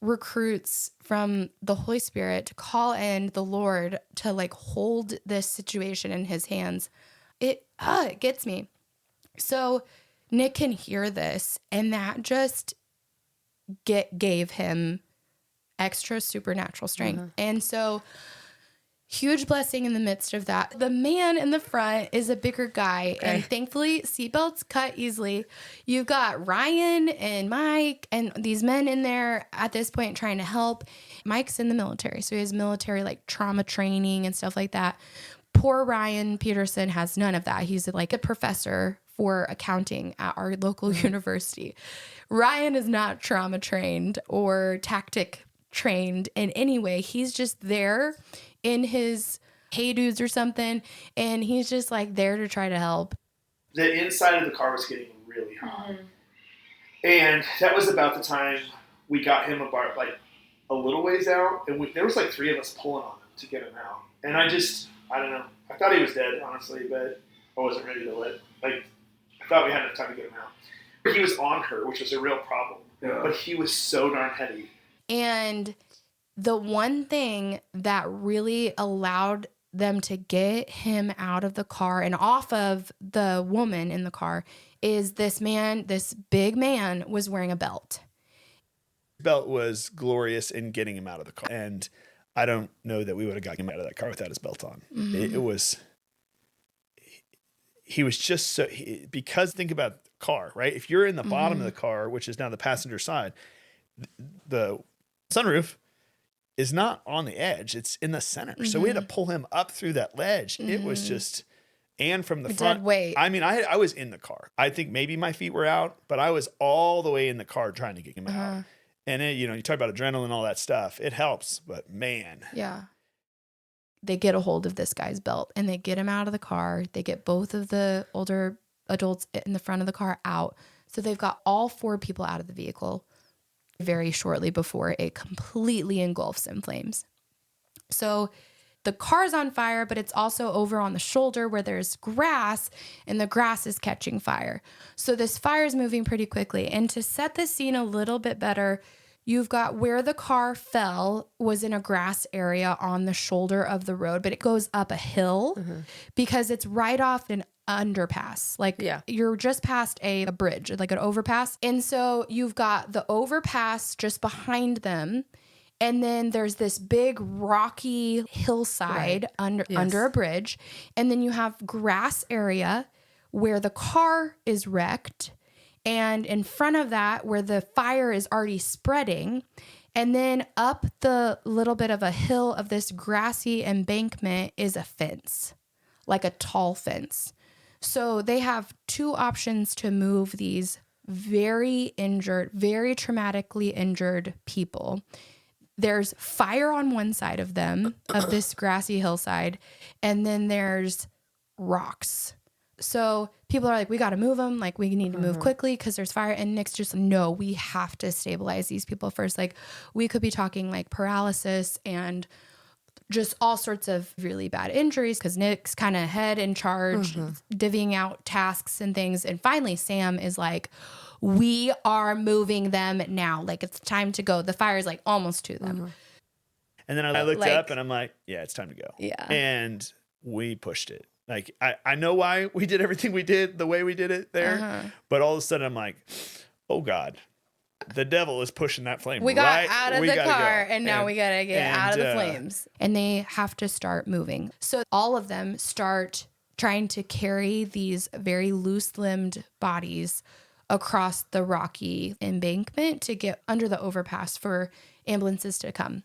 S1: recruits from the Holy Spirit, to call in the Lord to like hold this situation in his hands. It gets me. So Nick can hear this, and that just gave him extra supernatural strength. And so huge blessing in the midst of that. The man in the front is a bigger guy, and thankfully seatbelts cut easily. You've got Ryan and Mike and these men in there at this point trying to help. Mike's in the military, so he has military like trauma training and stuff like that. Poor Ryan Peterson has none of that. He's like a professor for accounting at our local university. Ryan is not trauma trained or tactic trained in any way. He's just there in his Hey Dudes or something, and he's just like there to try to help.
S5: The inside of the car was getting really hot. And that was about the time we got him about like a little ways out, and there was like 3 of us pulling on him to get him out. And I don't know. I thought he was dead, honestly, but I wasn't ready to I thought we had enough time to get him out. He was on her, which was a real problem. Yeah. But he was so darn heavy.
S1: And the one thing that really allowed them to get him out of the car and off of the woman in the car is this big man was wearing a belt.
S2: Belt was glorious in getting him out of the car. And I don't know that we would have gotten him out of that car without his belt on. It was, he was just so, because think about the car, right? If you're in the bottom of the car, which is now the passenger side, the sunroof is not on the edge. It's in the center. So we had to pull him up through that ledge. It was just, and from the front,
S1: dead weight.
S2: I mean, I was in the car. I think maybe my feet were out, but I was all the way in the car trying to get him out. And it, you talk about adrenaline, all that stuff. It helps, but man.
S1: Yeah. They get a hold of this guy's belt and they get him out of the car. They get both of the older adults in the front of the car out. So they've got all 4 people out of the vehicle very shortly before it completely engulfs in flames. So the car's on fire, but it's also over on the shoulder where there's grass, and the grass is catching fire. So this fire is moving pretty quickly. And to set the scene a little bit better, you've got where the car fell was in a grass area on the shoulder of the road, but it goes up a hill because it's right off an underpass. Like you're just past a bridge, like an overpass. And so you've got the overpass just behind them. And then there's this big rocky hillside under a bridge. And then you have grass area where the car is wrecked. And in front of that, where the fire is already spreading. And then up the little bit of a hill of this grassy embankment is a fence, like a tall fence. So they have 2 options to move these very injured, very traumatically injured people. There's fire on one side of them, of this grassy hillside, and then there's rocks. So people are like, we got to move them. Like, we need to move quickly because there's fire. And Nick's just, no, we have to stabilize these people first. Like, we could be talking like paralysis and just all sorts of really bad injuries because Nick's kind of head in charge, divvying out tasks and things. And finally, Sam is like, we are moving them now. Like, it's time to go. The fire is like almost to them.
S2: And then I looked up and I'm like, yeah, it's time to go.
S1: Yeah.
S2: And we pushed it. Like, I know why we did everything we did the way we did it there. But all of a sudden I'm like, oh God, the devil is pushing that flame.
S1: We got
S2: right?
S1: out of the car and now we got to get out of the flames. And they have to start moving. So all of them start trying to carry these very loose-limbed bodies across the rocky embankment to get under the overpass for ambulances to come.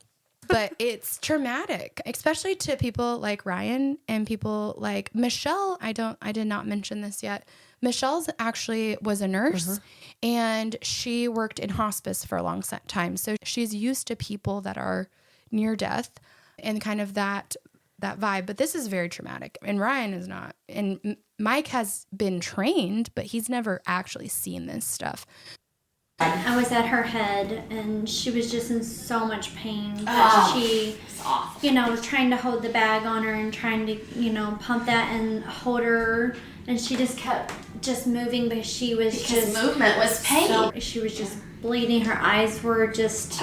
S1: But it's traumatic, especially to people like Ryan and people like Michelle. I did not mention this yet. Michelle's actually was a nurse and she worked in hospice for a long time. So she's used to people that are near death and kind of that vibe. But this is very traumatic. And Ryan is not. And Mike has been trained, but he's never actually seen this stuff.
S10: I was at her head, and she was just in so much pain. She, was trying to hold the bag on her and trying to, pump that and hold her. And she just kept just moving, but she was
S9: movement was pain.
S10: So, she was just bleeding. Her eyes were just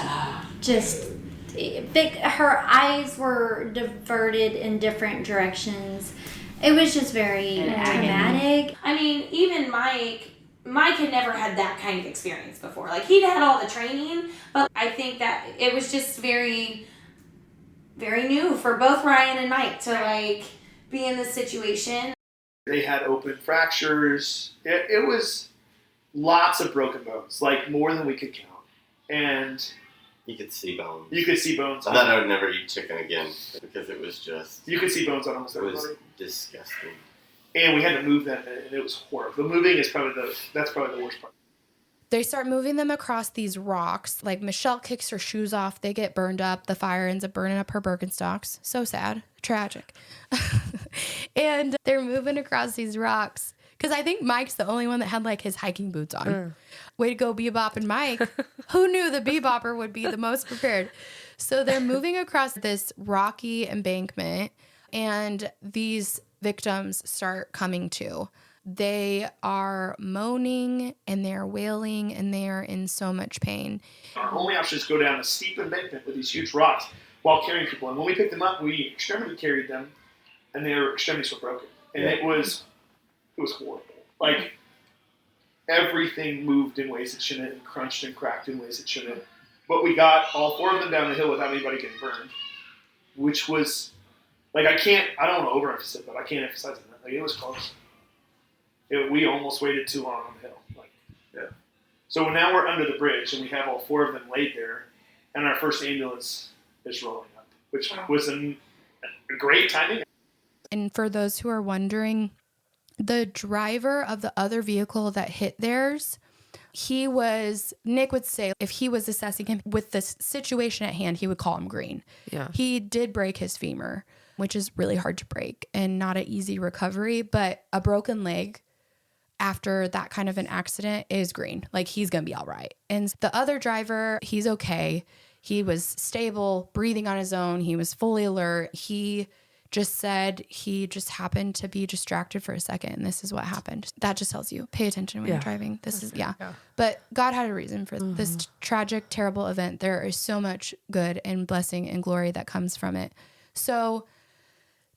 S10: big. Her eyes were diverted in different directions. It was just very traumatic.
S8: I mean, even Mike had never had that kind of experience before. Like, he'd had all the training, but I think that it was just very, very new for both Ryan and Mike to, like, be in this situation.
S5: They had open fractures. It was lots of broken bones, like more than we could count. And
S6: you could see bones.
S5: I
S6: thought I would never eat chicken again because it was just...
S5: You could see bones on almost everybody.
S6: It was disgusting.
S5: And we had to move them, and it was horrible. The moving is probably the worst part.
S1: They start moving them across these rocks. Like, Michelle kicks her shoes off. They get burned up. The fire ends up burning up her Birkenstocks. So sad. Tragic. And they're moving across these rocks. Because I think Mike's the only one that had, like, his hiking boots on. Way to go, Bebop and Mike. Who knew the Bebopper would be the most prepared? So they're moving across this rocky embankment, and these victims start coming to. They are moaning and they're wailing and they are in so much pain.
S5: Our only option is to go down a steep embankment with these huge rocks while carrying people. And when we picked them up, we extremity carried them, and their extremities were broken. And it was horrible. Like, everything moved in ways it shouldn't, and crunched and cracked in ways it shouldn't. But we got all 4 of them down the hill without anybody getting burned, which was, like, I don't want to overemphasize it, but I can't emphasize it. Like, it was close. We almost waited too long on the hill. So now we're under the bridge, and we have all 4 of them laid there, and our first ambulance is rolling up, which was a great timing.
S1: And for those who are wondering, the driver of the other vehicle that hit theirs, Nick would say if he was assessing him with this situation at hand, he would call him green.
S3: Yeah.
S1: He did break his femur, which is really hard to break and not an easy recovery, but a broken leg after that kind of an accident is green. Like, he's going to be all right. And the other driver, he's okay. He was stable, breathing on his own. He was fully alert. He just said he just happened to be distracted for a second, and this is what happened. That just tells you, pay attention when you're driving. But God had a reason for this tragic, terrible event. There is so much good and blessing and glory that comes from it. So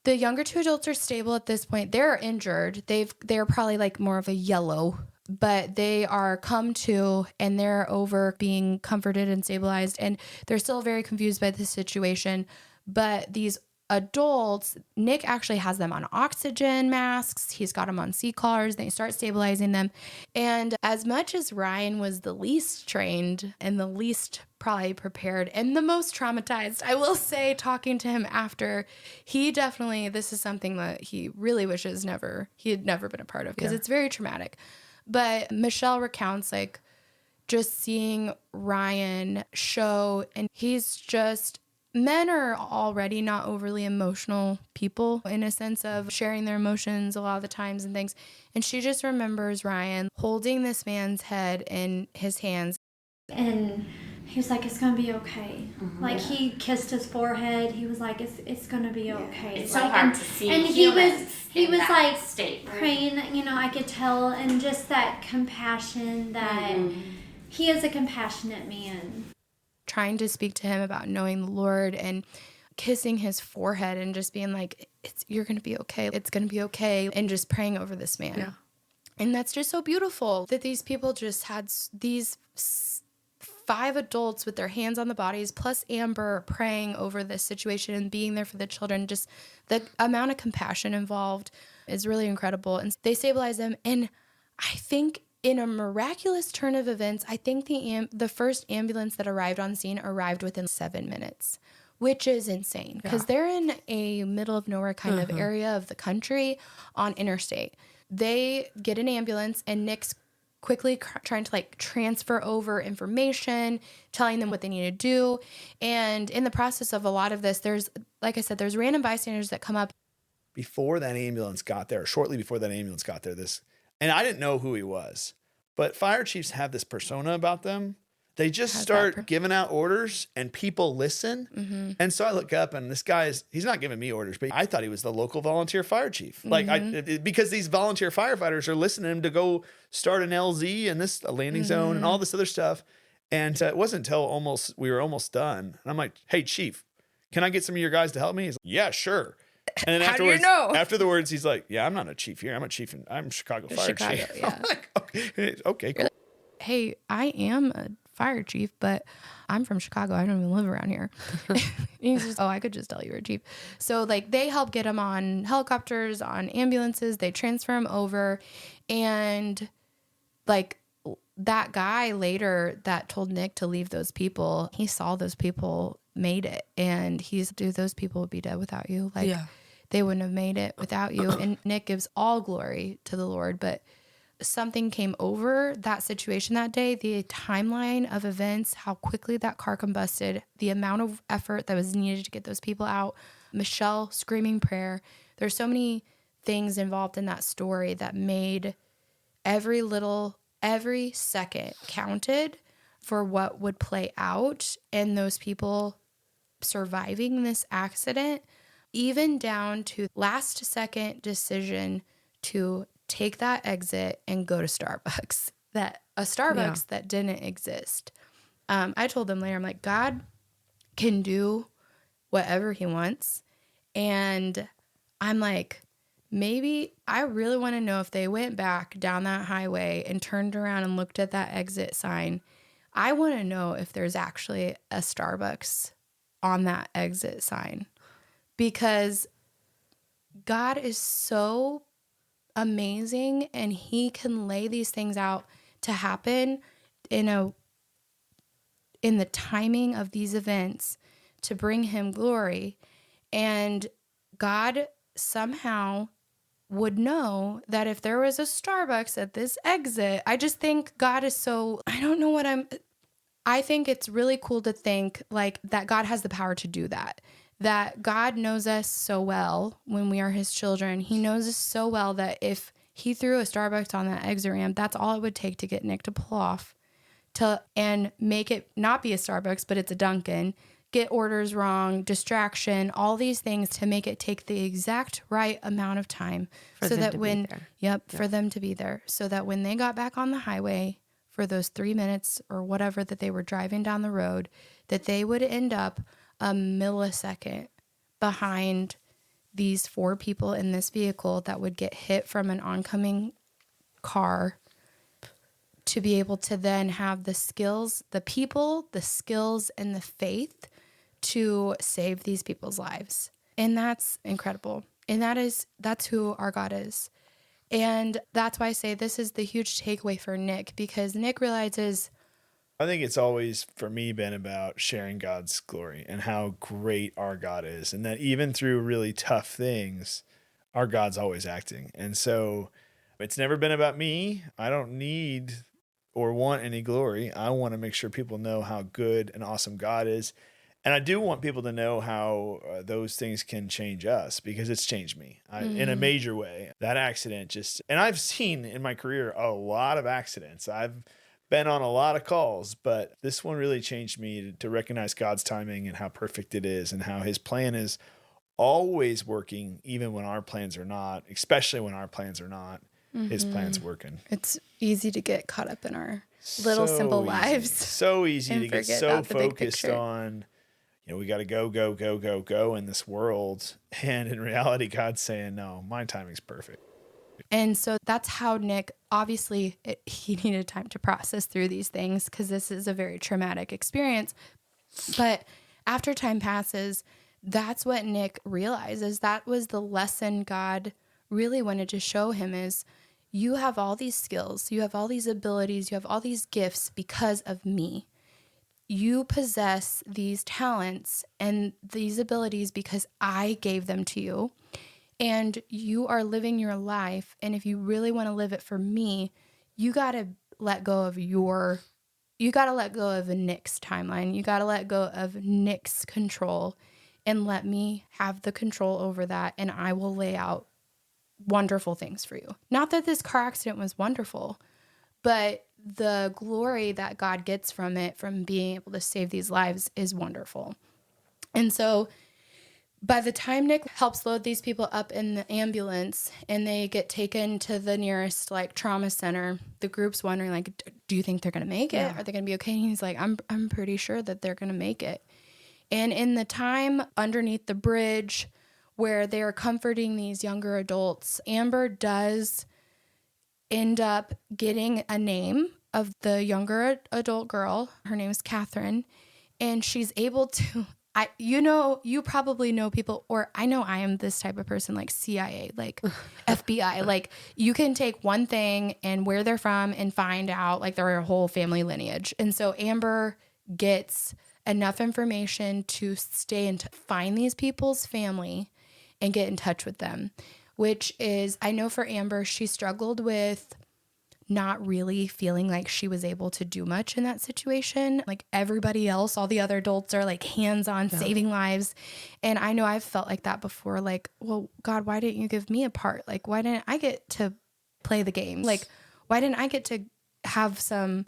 S1: the younger 2 adults are stable at this point. They're injured. They're probably like more of a yellow, but they are come to, and they're over being comforted and stabilized, and they're still very confused by the situation. But these adults, Nick actually has them on oxygen masks. He's got them on C-collars. They start stabilizing them. And as much as Ryan was the least trained and the least probably prepared and the most traumatized, I will say, talking to him after, he definitely, this is something that he really wishes he had never been a part of, because it's very traumatic. But Michelle recounts, like, just seeing Ryan show, and he's just... Men are already not overly emotional people in a sense of sharing their emotions a lot of the times and things. And she just remembers Ryan holding this man's head in his hands.
S10: And he was like, it's going to be okay. Like, he kissed his forehead. He was like, it's going to be okay.
S9: It's
S10: like,
S9: so hard to see.
S10: And he was like
S9: state, right?
S10: praying, I could tell, and just that compassion that he is a compassionate man.
S1: Trying to speak to him about knowing the Lord and kissing his forehead and just being like, you're going to be okay. It's going to be okay. And just praying over this man. Yeah. And that's just so beautiful that these people just had these 5 adults with their hands on the bodies, plus Amber praying over this situation and being there for the children. Just the amount of compassion involved. is really incredible. And they stabilize them. And I think in a miraculous turn of events, I think the first ambulance that arrived on scene arrived within 7 minutes, which is insane because they're in a middle of nowhere kind of area of the country on interstate. They get an ambulance and Nick's quickly trying to like transfer over information, telling them what they need to do. And in the process of a lot of this, there's, like I said, there's random bystanders that come up.
S2: Before that ambulance got there, shortly before that ambulance got there, and I didn't know who he was, but fire chiefs have this persona about them. They just start giving out orders and people listen. Mm-hmm. And so I look up and this guy he's not giving me orders, but I thought he was the local volunteer fire chief. Like because these volunteer firefighters are listening to him to go start an LZ and a landing zone and all this other stuff. And it wasn't until we were almost done. And I'm like, hey, chief, can I get some of your guys to help me? He's like, yeah, sure. And then afterwards, after the words, he's like, yeah, I'm not a chief here. I'm a chief. I'm Chicago fire chief. Yeah. I'm like, okay, cool.
S1: Hey, I am a fire chief, but I'm from Chicago. I don't even live around here. He's just, I could just tell you were a chief. So like they help get him on helicopters, on ambulances. They transfer him over. And like that guy later that told Nick to leave those people, he saw those people made it. And those people would be dead without you. Like they wouldn't have made it without you. And Nick gives all glory to the Lord, but something came over that situation that day, the timeline of events, how quickly that car combusted, the amount of effort that was needed to get those people out, Michelle screaming prayer. There's so many things involved in that story that made every second counted for what would play out and those people surviving this accident, even down to last second decision to take that exit and go to Starbucks. That didn't exist. I told them later, I'm like, God can do whatever he wants. And I'm like, maybe I really want to know if they went back down that highway and turned around and looked at that exit sign. I want to know if there's actually a Starbucks on that exit sign, because God is so amazing and he can lay these things out to happen in the timing of these events to bring him glory. And God somehow would know that if there was a Starbucks at this exit, I just think God is so, I think it's really cool to think like that God has the power to do that. That God knows us so well when we are his children. He knows us so well that if he threw a Starbucks on that exit ramp, that's all it would take to get Nick to pull off and make it not be a Starbucks, but it's a Dunkin', get orders wrong, distraction, all these things to make it take the exact right amount of time for them to be there. So that when they got back on the highway for those 3 minutes or whatever that they were driving down the road, that they would end up a millisecond behind these 4 people in this vehicle that would get hit from an oncoming car, to be able to then have the skills, the skills, and the faith to save these people's lives. And that's incredible. And that's who our God is. And that's why I say this is the huge takeaway for Nick, because Nick realizes,
S2: I think it's always, for me, been about sharing God's glory and how great our God is. And that even through really tough things, our God's always acting. And so it's never been about me. I don't need or want any glory. I want to make sure people know how good and awesome God is. And I do want people to know how those things can change us, because it's changed me in a major way. That accident and I've seen in my career a lot of accidents. I've been on a lot of calls, but this one really changed me to recognize God's timing and how perfect it is, and how his plan is always working, even when our plans are not, especially when our plans are not. His plan's working.
S1: It's easy to get caught up in our little simple lives.
S2: So easy to get so focused on, we got to go in this world. And in reality, God's saying, no, my timing's perfect.
S1: And so that's how Nick, obviously, he needed time to process through these things, because this is a very traumatic experience. But after time passes, that's what Nick realizes. That was the lesson God really wanted to show him is, you have all these skills, you have all these abilities, you have all these gifts because of me. You possess these talents and these abilities because I gave them to you. And you are living your life. And if you really want to live it for me, you got to let go of Nick's timeline. You got to let go of Nick's control and let me have the control over that. And I will lay out wonderful things for you. Not that this car accident was wonderful, but the glory that God gets from it, from being able to save these lives, is wonderful. And so by the time Nick helps load these people up in the ambulance and they get taken to the nearest like trauma center, the group's wondering like, do you think they're going to make it? Are they going to be okay? And he's like, I'm pretty sure that they're going to make it. And in the time underneath the bridge where they're comforting these younger adults, Amber does end up getting a name of the younger adult girl. Her name is Catherine. And she's able to, you probably know people, or I know I am this type of person, like CIA, like FBI. Like you can take one thing and where they're from and find out like their whole family lineage. And so Amber gets enough information to stay and find these people's family and get in touch with them, which is, I know for Amber, she struggled with not really feeling like she was able to do much in that situation. Like everybody else, all the other adults are like hands-on saving lives. And I know I've felt like that before. Like, well, God, why didn't you give me a part? Like, why didn't I get to play the game? Like, why didn't I get to have some,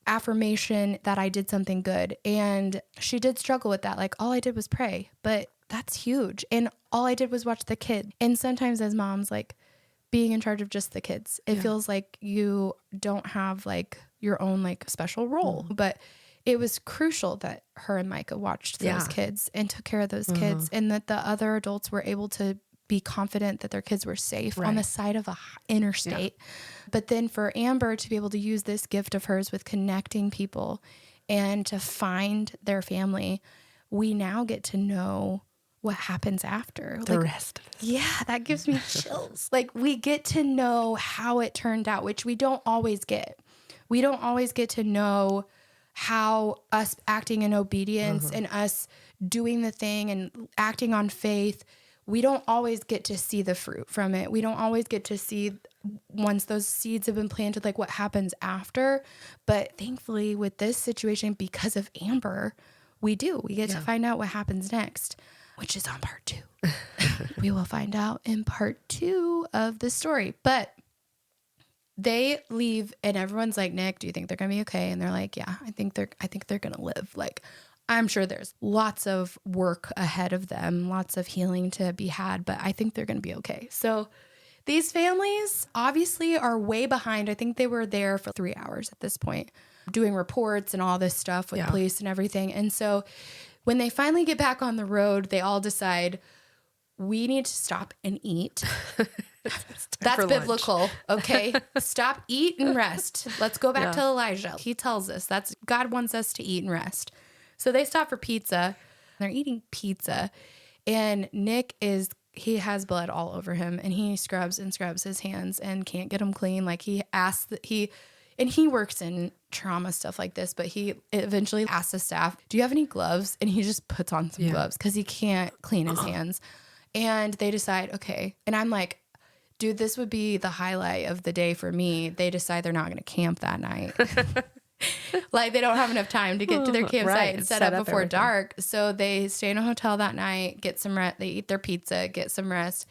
S1: affirmation that I did something good? And she did struggle with that. Like all I did was pray, but that's huge. And all I did was watch the kid. And sometimes as moms, like, being in charge of just the kids, it feels like you don't have like your own like special role. But it was crucial that her and Micah watched those kids and took care of those kids, and that the other adults were able to be confident that their kids were safe on the side of a interstate. But then for Amber to be able to use this gift of hers with connecting people and to find their family, we now get to know what happens after.
S3: The rest of it.
S1: Yeah, that gives me chills. Like we get to know how it turned out, which we don't always get. We don't always get to know how us acting in obedience and us doing the thing and acting on faith, we don't always get to see the fruit from it. We don't always get to see, once those seeds have been planted, like what happens after. But thankfully with this situation, because of Amber, we do. We get to find out what happens next, which is on part 2. We will find out in part 2 of the story. But they leave and everyone's like, Nick, do you think they're going to be okay? And they're like, yeah, I think they're going to live. Like, I'm sure there's lots of work ahead of them, lots of healing to be had, but I think they're going to be okay. So these families obviously are way behind. I think they were there for 3 hours at this point, doing reports and all this stuff with police and everything. And so when they finally get back on the road, they all decide, we need to stop and eat. That's biblical. Okay. Stop, eat, and rest. Let's go back to Elijah. He tells us God wants us to eat and rest. So they stop for pizza. They're eating pizza. And Nick he has blood all over him, and he scrubs his hands and can't get them clean. Like he works in trauma stuff like this, but he eventually asks the staff, do you have any gloves? And he just puts on some gloves because he can't clean his hands. And they decide, okay. And I'm like, dude, this would be the highlight of the day for me. They decide they're not going to camp that night. Like they don't have enough time to get to their campsite and set up before dark. So they stay in a hotel that night, get some rest. They eat their pizza, get some rest.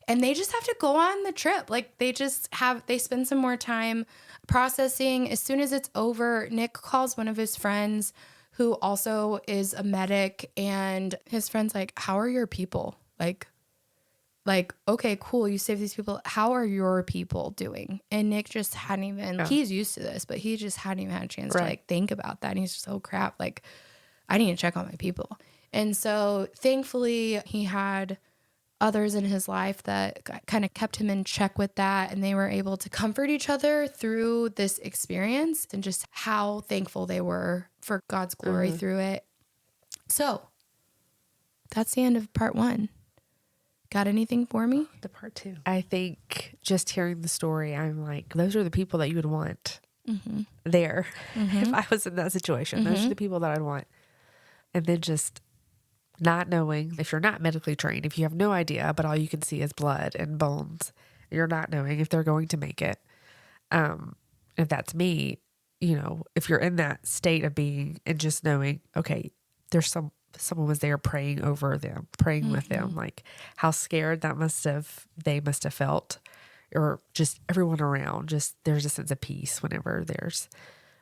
S1: And they just have to go on the trip. Like they spend some more time processing. As soon as it's over, Nick calls one of his friends who also is a medic. And his friend's like, how are your people? Like, okay, cool. You saved these people. How are your people doing? And Nick just hadn't even, he's used to this, but he just hadn't even had a chance to like think about that. And he's just, oh crap. Like I need to check on my people. And so thankfully he had others in his life that kind of kept him in check with that. And they were able to comfort each other through this experience and just how thankful they were for God's glory through it. So that's the end of part 1. Got anything for me?
S3: The part 2. I think just hearing the story, I'm like, those are the people that you would want there. If I was in that situation, those are the people that I'd want. And then just not knowing, if you're not medically trained, if you have no idea, but all you can see is blood and bones, you're not knowing if they're going to make it. If that's me, if you're in that state of being and just knowing, okay, there's someone was there praying over them, praying with them, like how scared they must have felt, or just everyone around, just there's a sense of peace whenever there's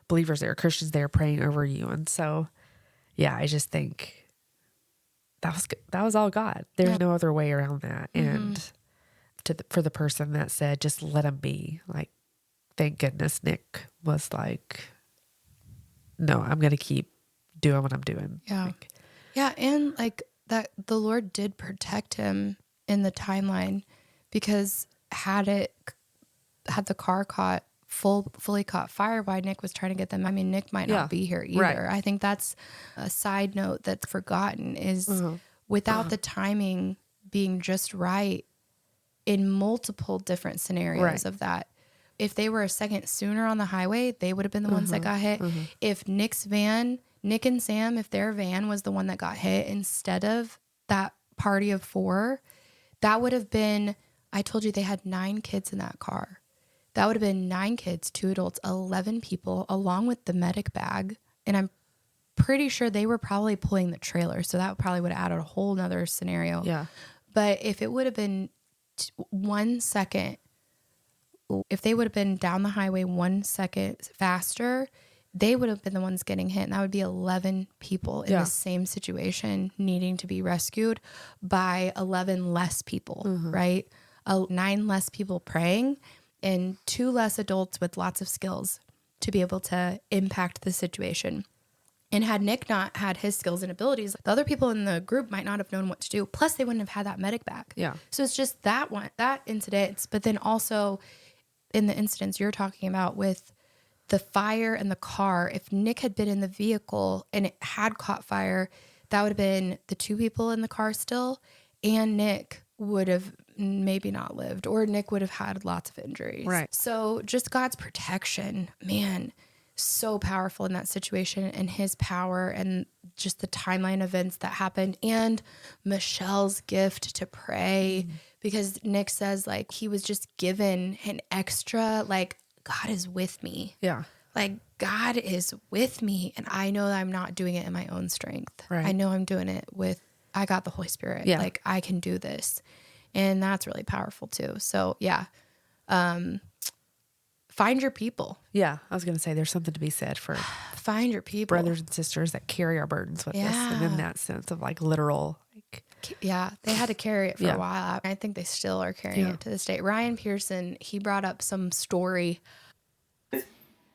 S3: believers there, Christians there praying over you. And so, yeah, I just think that was all God. There's no other way around that. And for the person that said, just let him be, like, thank goodness Nick was like, no, I'm going to keep doing what I'm doing.
S1: Yeah. Yeah. And like that, the Lord did protect him in the timeline, because had the car fully caught fire while Nick was trying to get them, I mean, Nick might not be here either. Right. I think that's a side note that's forgotten is without the timing being just right in multiple different scenarios of that. If they were a second sooner on the highway, they would have been the ones that got hit. If Nick and Sam, if their van was the one that got hit instead of that party of 4, that would have been, I told you they had 9 kids in that car. That would have been 9 kids, 2 adults, 11 people, along with the medic bag. And I'm pretty sure they were probably pulling the trailer. So that probably would have added a whole nother scenario. Yeah. But if it would have been 1 second, if they would have been down the highway 1 second faster, they would have been the ones getting hit. And that would be 11 people in the same situation needing to be rescued by 11 less people, right? 9 less people praying and 2 less adults with lots of skills to be able to impact the situation. And had Nick not had his skills and abilities, the other people in the group might not have known what to do. Plus, they wouldn't have had that medic bag. Yeah. So it's just that incident. But then also in the incidents you're talking about with the fire and the car, if Nick had been in the vehicle and it had caught fire, that would have been the 2 people in the car still, and Nick would have maybe not lived, or Nick would have had lots of injuries. Right. So just God's protection, man, so powerful in that situation, and his power and just the timeline events that happened, and Michelle's gift to pray, because Nick says like he was just given an extra, like, God is with me. Yeah. Like, God is with me, and I know that I'm not doing it in my own strength. Right. I know I'm doing it I got the Holy Spirit. Yeah. Like, I can do this. And that's really powerful too. So yeah. Find your people. Yeah. I was going to say there's something to be said for find your people, brothers and sisters that carry our burdens with us. And in that sense of like literal, like, yeah, they had to carry it for a while. I think they still are carrying it to this day. Ryan Pearson, he brought up some story.
S6: It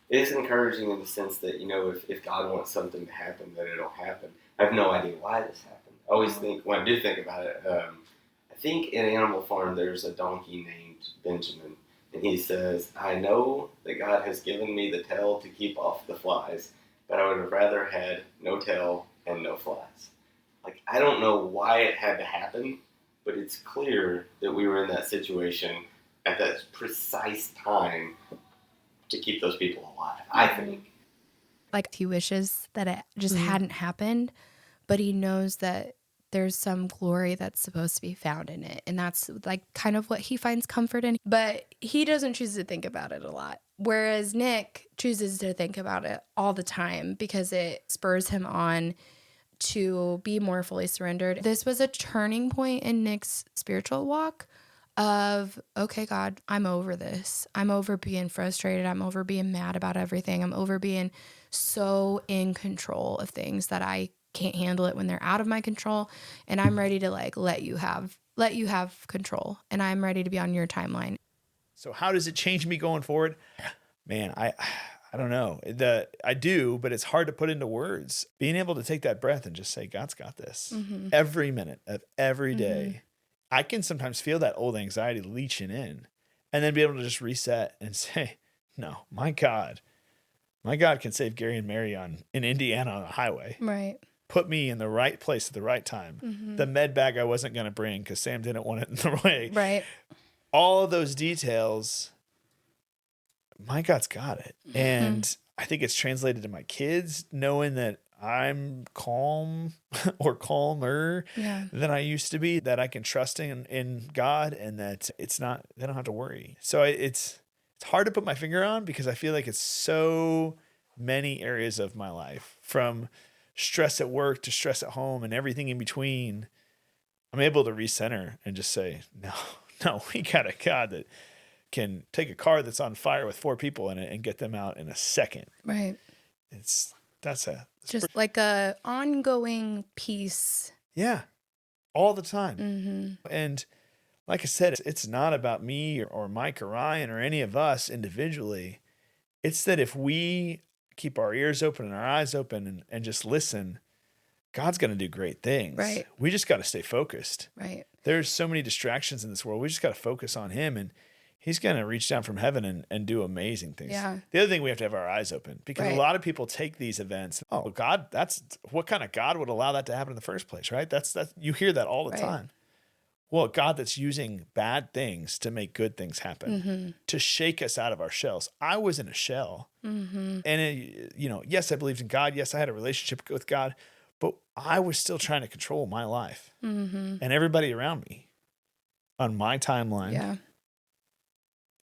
S6: is encouraging in the sense that, if God wants something to happen, then it'll happen. I have no idea why this happened. I always think, when I do think about it, I think in Animal Farm there's a donkey named Benjamin, and he says, I know that God has given me the tail to keep off the flies, but I would have rather had no tail and no flies. Like, I don't know why it had to happen, but it's clear that we were in that situation at that precise time to keep those people alive, I think.
S1: Like, he wishes that it just hadn't happened, but he knows that there's some glory that's supposed to be found in it. And that's like kind of what he finds comfort in. But he doesn't choose to think about it a lot. Whereas Nick chooses to think about it all the time because it spurs him on to be more fully surrendered. This was a turning point in Nick's spiritual walk of, okay, God, I'm over this. I'm over being frustrated. I'm over being mad about everything. I'm over being so in control of things that I can't handle it when they're out of my control. And I'm ready to like let you have control. And I'm ready to be on your timeline.
S2: So how does it change me going forward? Man, I don't know. I do, but it's hard to put into words. Being able to take that breath and just say, God's got this every minute of every day. I can sometimes feel that old anxiety leaching in, and then be able to just reset and say, no, my God can save Gary and Mary in Indiana on a highway.
S1: Right.
S2: put me in the right place at the right time. The med bag I wasn't going to bring because Sam didn't want it in the way.
S1: Right.
S2: All of those details, my God's got it. And I think it's translated to my kids, knowing that I'm calm or calmer than I used to be, that I can trust in God, and that it's not, they don't have to worry. So it's hard to put my finger on, because I feel like it's so many areas of my life, from stress at work to stress at home and everything in between. I'm able to recenter and just say, no, we got a God that can take a car that's on fire with 4 people in it and get them out in a second.
S1: Right.
S2: It's
S1: just like a ongoing peace.
S2: Yeah. All the time. And like I said, it's not about me or Mike or Ryan or any of us individually. It's that if we keep our ears open and our eyes open and just listen, God's going to do great things.
S1: Right.
S2: We just got to stay focused.
S1: Right.
S2: There's so many distractions in this world. We just got to focus on him, and he's going to reach down from heaven and do amazing things.
S1: Yeah.
S2: The other thing, we have to have our eyes open, because a lot of people take these events. Oh, God, that's what kind of God would allow that to happen in the first place, right? That's you hear that all the time. Well, God that's using bad things to make good things happen, to shake us out of our shells. I was in a shell, and yes, I believed in God. Yes, I had a relationship with God, but I was still trying to control my life and everybody around me on my timeline.
S1: Yeah.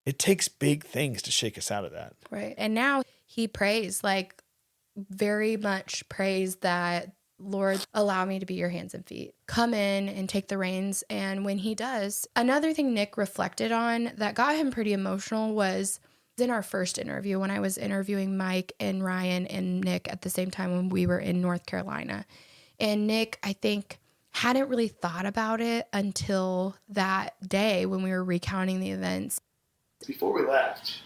S2: It takes big things to shake us out of that.
S1: Right. And now he prays, like very much prays that, Lord, allow me to be your hands and feet. Come in and take the reins. And when he does, another thing Nick reflected on that got him pretty emotional was in our first interview, when I was interviewing Mike and Ryan and Nick at the same time when we were in North Carolina. And Nick, I think, hadn't really thought about it until that day when we were recounting the events.
S5: Before we left,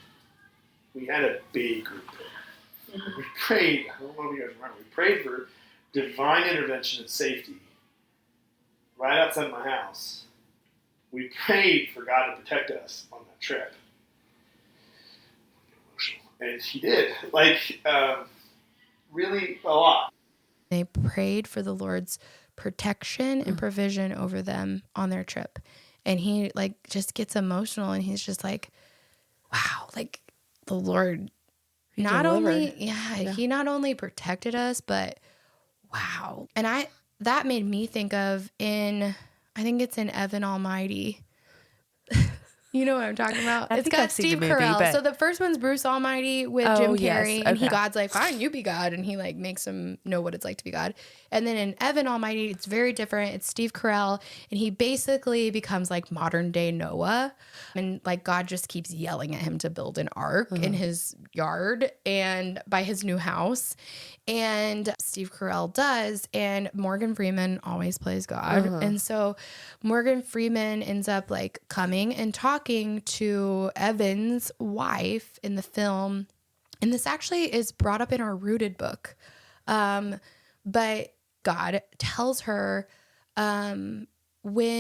S5: we had a big group there. We prayed, I don't know if you guys remember, we prayed for divine intervention and safety right outside my house. We prayed for God to protect us on that trip. And he did, really a lot.
S1: They prayed for the Lord's protection and provision over them on their trip. And he just gets emotional, and he's just like, wow, the Lord he not only protected us, but wow. And that made me think of I think it's in Evan Almighty. You know what I'm talking about? It's got Steve Carell. So the first one's Bruce Almighty with Jim Carrey. And God's like, fine, you be God. And he makes him know what it's like to be God. And then in Evan Almighty, it's very different. It's Steve Carell. And he basically becomes modern day Noah. And God just keeps yelling at him to build an ark in his yard and by his new house. And Steve Carell does. And Morgan Freeman always plays God. And so Morgan Freeman ends up coming and talking to Evan's wife in the film. And this actually is brought up in our Rooted book. But God tells her, when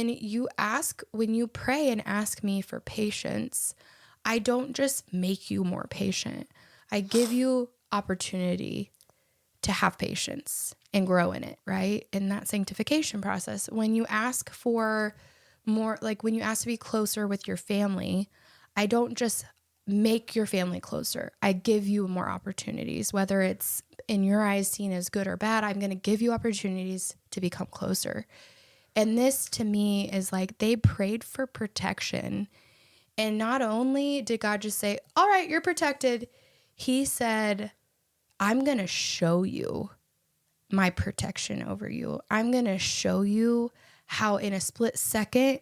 S1: you pray and ask me for patience, I don't just make you more patient. I give you opportunity to have patience and grow in it, right? In that sanctification process. When you ask for more, when you ask to be closer with your family, I don't just make your family closer. I give you more opportunities, whether it's in your eyes seen as good or bad. I'm going to give you opportunities to become closer. And this to me is they prayed for protection. And not only did God just say, all right, you're protected. He said, I'm going to show you my protection over you. I'm going to show you how in a split second,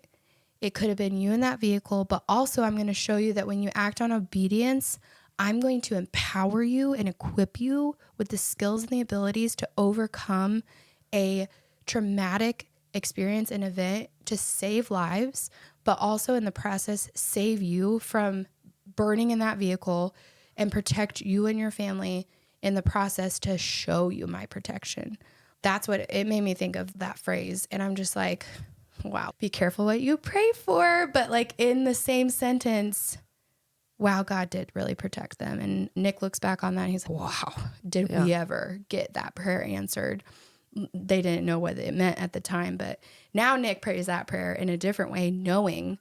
S1: it could have been you in that vehicle, but also I'm going to show you that when you act on obedience, I'm going to empower you and equip you with the skills and the abilities to overcome a traumatic experience and event to save lives, but also in the process, save you from burning in that vehicle and protect you and your family in the process to show you my protection. That's what it made me think of, that phrase. And I'm just like, wow, be careful what you pray for. But in the same sentence, wow, God did really protect them. And Nick looks back on that and he's like, wow, did we ever get that prayer answered? they didn't know what it meant at the time. But now Nick prays that prayer in a different way, knowing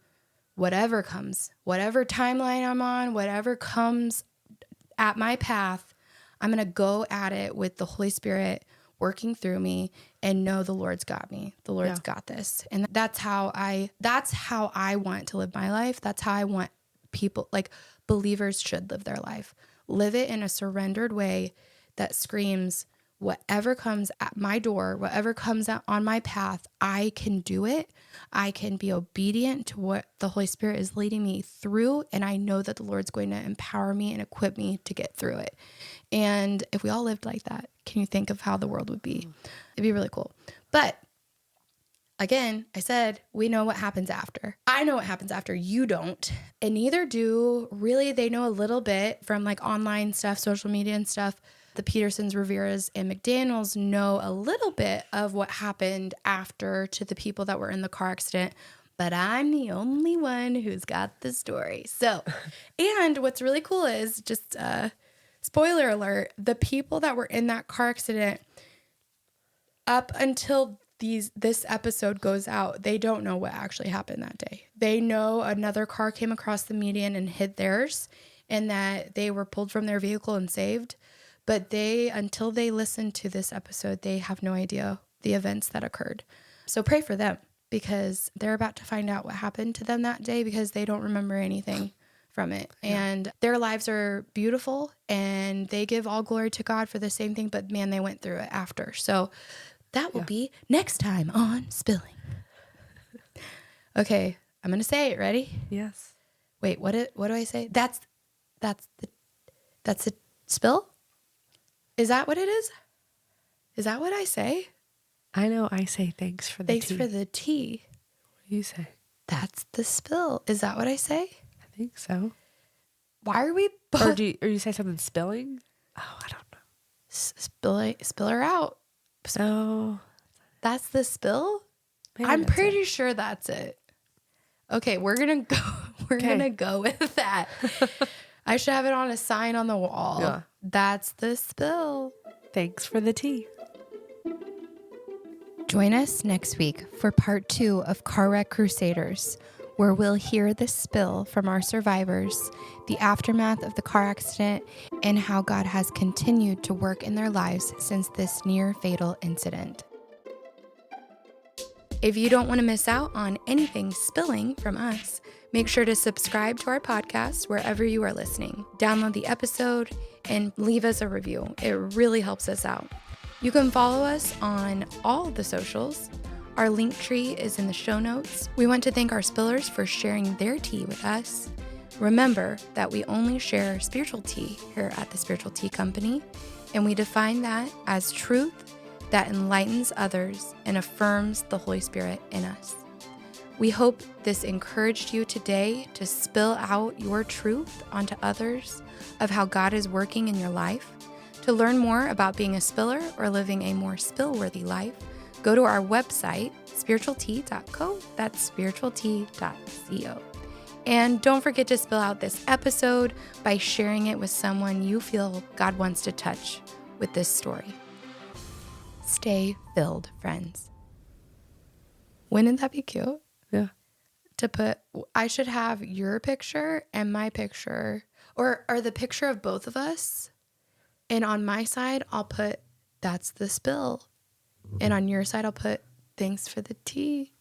S1: whatever comes, whatever timeline I'm on, whatever comes at my path, I'm going to go at it with the Holy Spirit working through me and know the Lord's got me. The Lord's got this. And that's how I want to live my life. That's how I want people, like believers should live their life. Live it in a surrendered way that screams, whatever comes at my door, whatever comes out on my path, I can do it. I can be obedient to what the Holy Spirit is leading me through. And I know that the Lord's going to empower me and equip me to get through it. And if we all lived like that, can you think of how the world would be? It'd be really cool. But again, I said, we know what happens after. I know what happens after. You don't. And neither do really. They know a little bit from like online stuff, social media and stuff. The Petersons, Riveras, and McDaniels know a little bit of what happened after to the people that were in the car accident, but I'm the only one who's got the story. So, and what's really cool is just spoiler alert, the people that were in that car accident up until this episode goes out, they don't know what actually happened that day. They know another car came across the median and hit theirs and that they were pulled from their vehicle and saved. But until they listen to this episode, they have no idea the events that occurred. So pray for them because they're about to find out what happened to them that day because they don't remember anything from it. And their lives are beautiful and they give all glory to God for the same thing, but man, they went through it after. So that will be next time on Spilling. Okay, I'm going to say it. Ready?
S3: Yes.
S1: Wait, what do I say? That's the spill? Is that what it is? Is that what I say?
S3: I know I say thanks for the tea.
S1: Thanks for the tea.
S3: What do you say?
S1: That's the spill. Is that what I say?
S3: I think so.
S1: Why are we both...
S3: Or you say something spilling? Oh, I don't know.
S1: Spill her out.
S3: So
S1: that's the spill?
S3: maybe
S1: I'm
S3: that's
S1: pretty
S3: it.
S1: sure that's it. Okay, we're going to go. We're going to go with that. I should have it on a sign on the wall.
S3: Yeah.
S1: That's the spill.
S3: Thanks for the tea.
S1: Join us next week for part 2 of Car Wreck Crusaders, where we'll hear the spill from our survivors, the aftermath of the car accident, and how God has continued to work in their lives since this near fatal incident. If you don't want to miss out on anything spilling from us, make sure to subscribe to our podcast wherever you are listening. Download the episode and leave us a review. It really helps us out. You can follow us on all the socials. Our link tree is in the show notes. We want to thank our spillers for sharing their tea with us. Remember that we only share spiritual tea here at the Spiritual Tea Company, and we define that as truth that enlightens others and affirms the Holy Spirit in us. We hope this encouraged you today to spill out your truth onto others of how God is working in your life. To learn more about being a spiller or living a more spill-worthy life, go to our website, spiritualtea.co. That's spiritualtea.co. And don't forget to spill out this episode by sharing it with someone you feel God wants to touch with this story. Stay filled, friends. Wouldn't that be cute?
S3: Yeah.
S1: I should have your picture and my picture, or the picture of both of us. And on my side, I'll put, that's the spill. And on your side, I'll put, thanks for the tea.